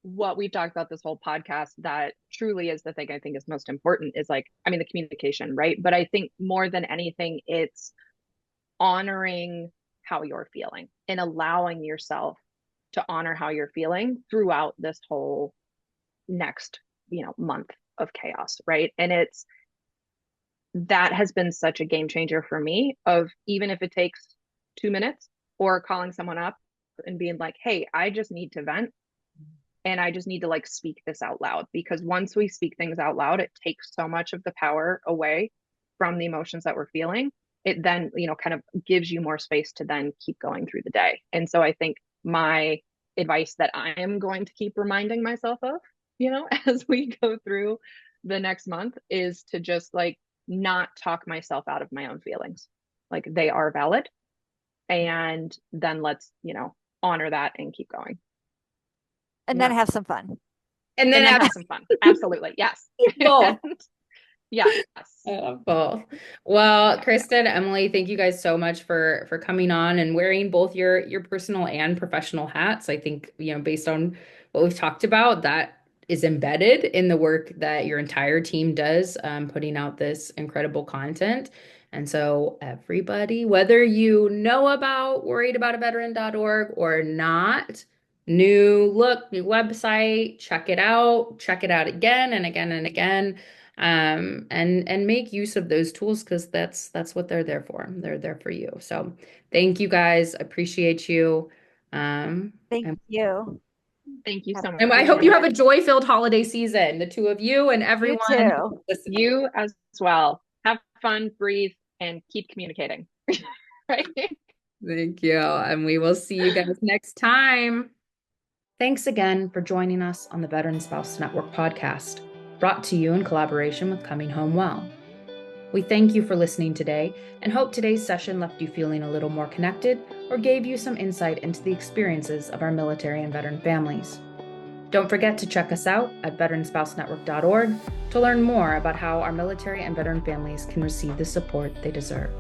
what we've talked about this whole podcast that truly is the thing I think is most important is the communication, right? But I think more than anything, it's honoring how you're feeling and allowing yourself to honor how you're feeling throughout this whole next, month of chaos, right? And that has been such a game changer for me of even if it takes 2 minutes or calling someone up and being like, hey, I just need to vent and I just need to speak this out loud, because once we speak things out loud, it takes so much of the power away from the emotions that we're feeling. It then, kind of gives you more space to then keep going through the day. And so I think my advice that I am going to keep reminding myself of, as we go through the next month is to just not talk myself out of my own feelings. They are valid. And then let's, honor that and keep going.
And then have some fun.
And then have some fun. Absolutely. Yes.
Both.
Yes.
Both. Well, Kristen, Emily, thank you guys so much for coming on and wearing both your personal and professional hats. I think, based on what we've talked about, that is embedded in the work that your entire team does, putting out this incredible content. And so everybody, whether you know about worriedabouta-veteran.org or not, new look, new website, check it out again and again and again. And make use of those tools because that's what they're there for. They're there for you. So thank you guys. Appreciate you.
Thank you.
Thank you so much.
And I hope you have a joy-filled holiday season, the two of you and everyone.
You too.
You as well. Have fun, breathe, and keep communicating. Right?
Thank you. And we will see you guys next time. Thanks again for joining us on the Veteran Spouse Network podcast, brought to you in collaboration with Coming Home Well. We thank you for listening today and hope today's session left you feeling a little more connected or gave you some insight into the experiences of our military and veteran families. Don't forget to check us out at veteranspousenetwork.org to learn more about how our military and veteran families can receive the support they deserve.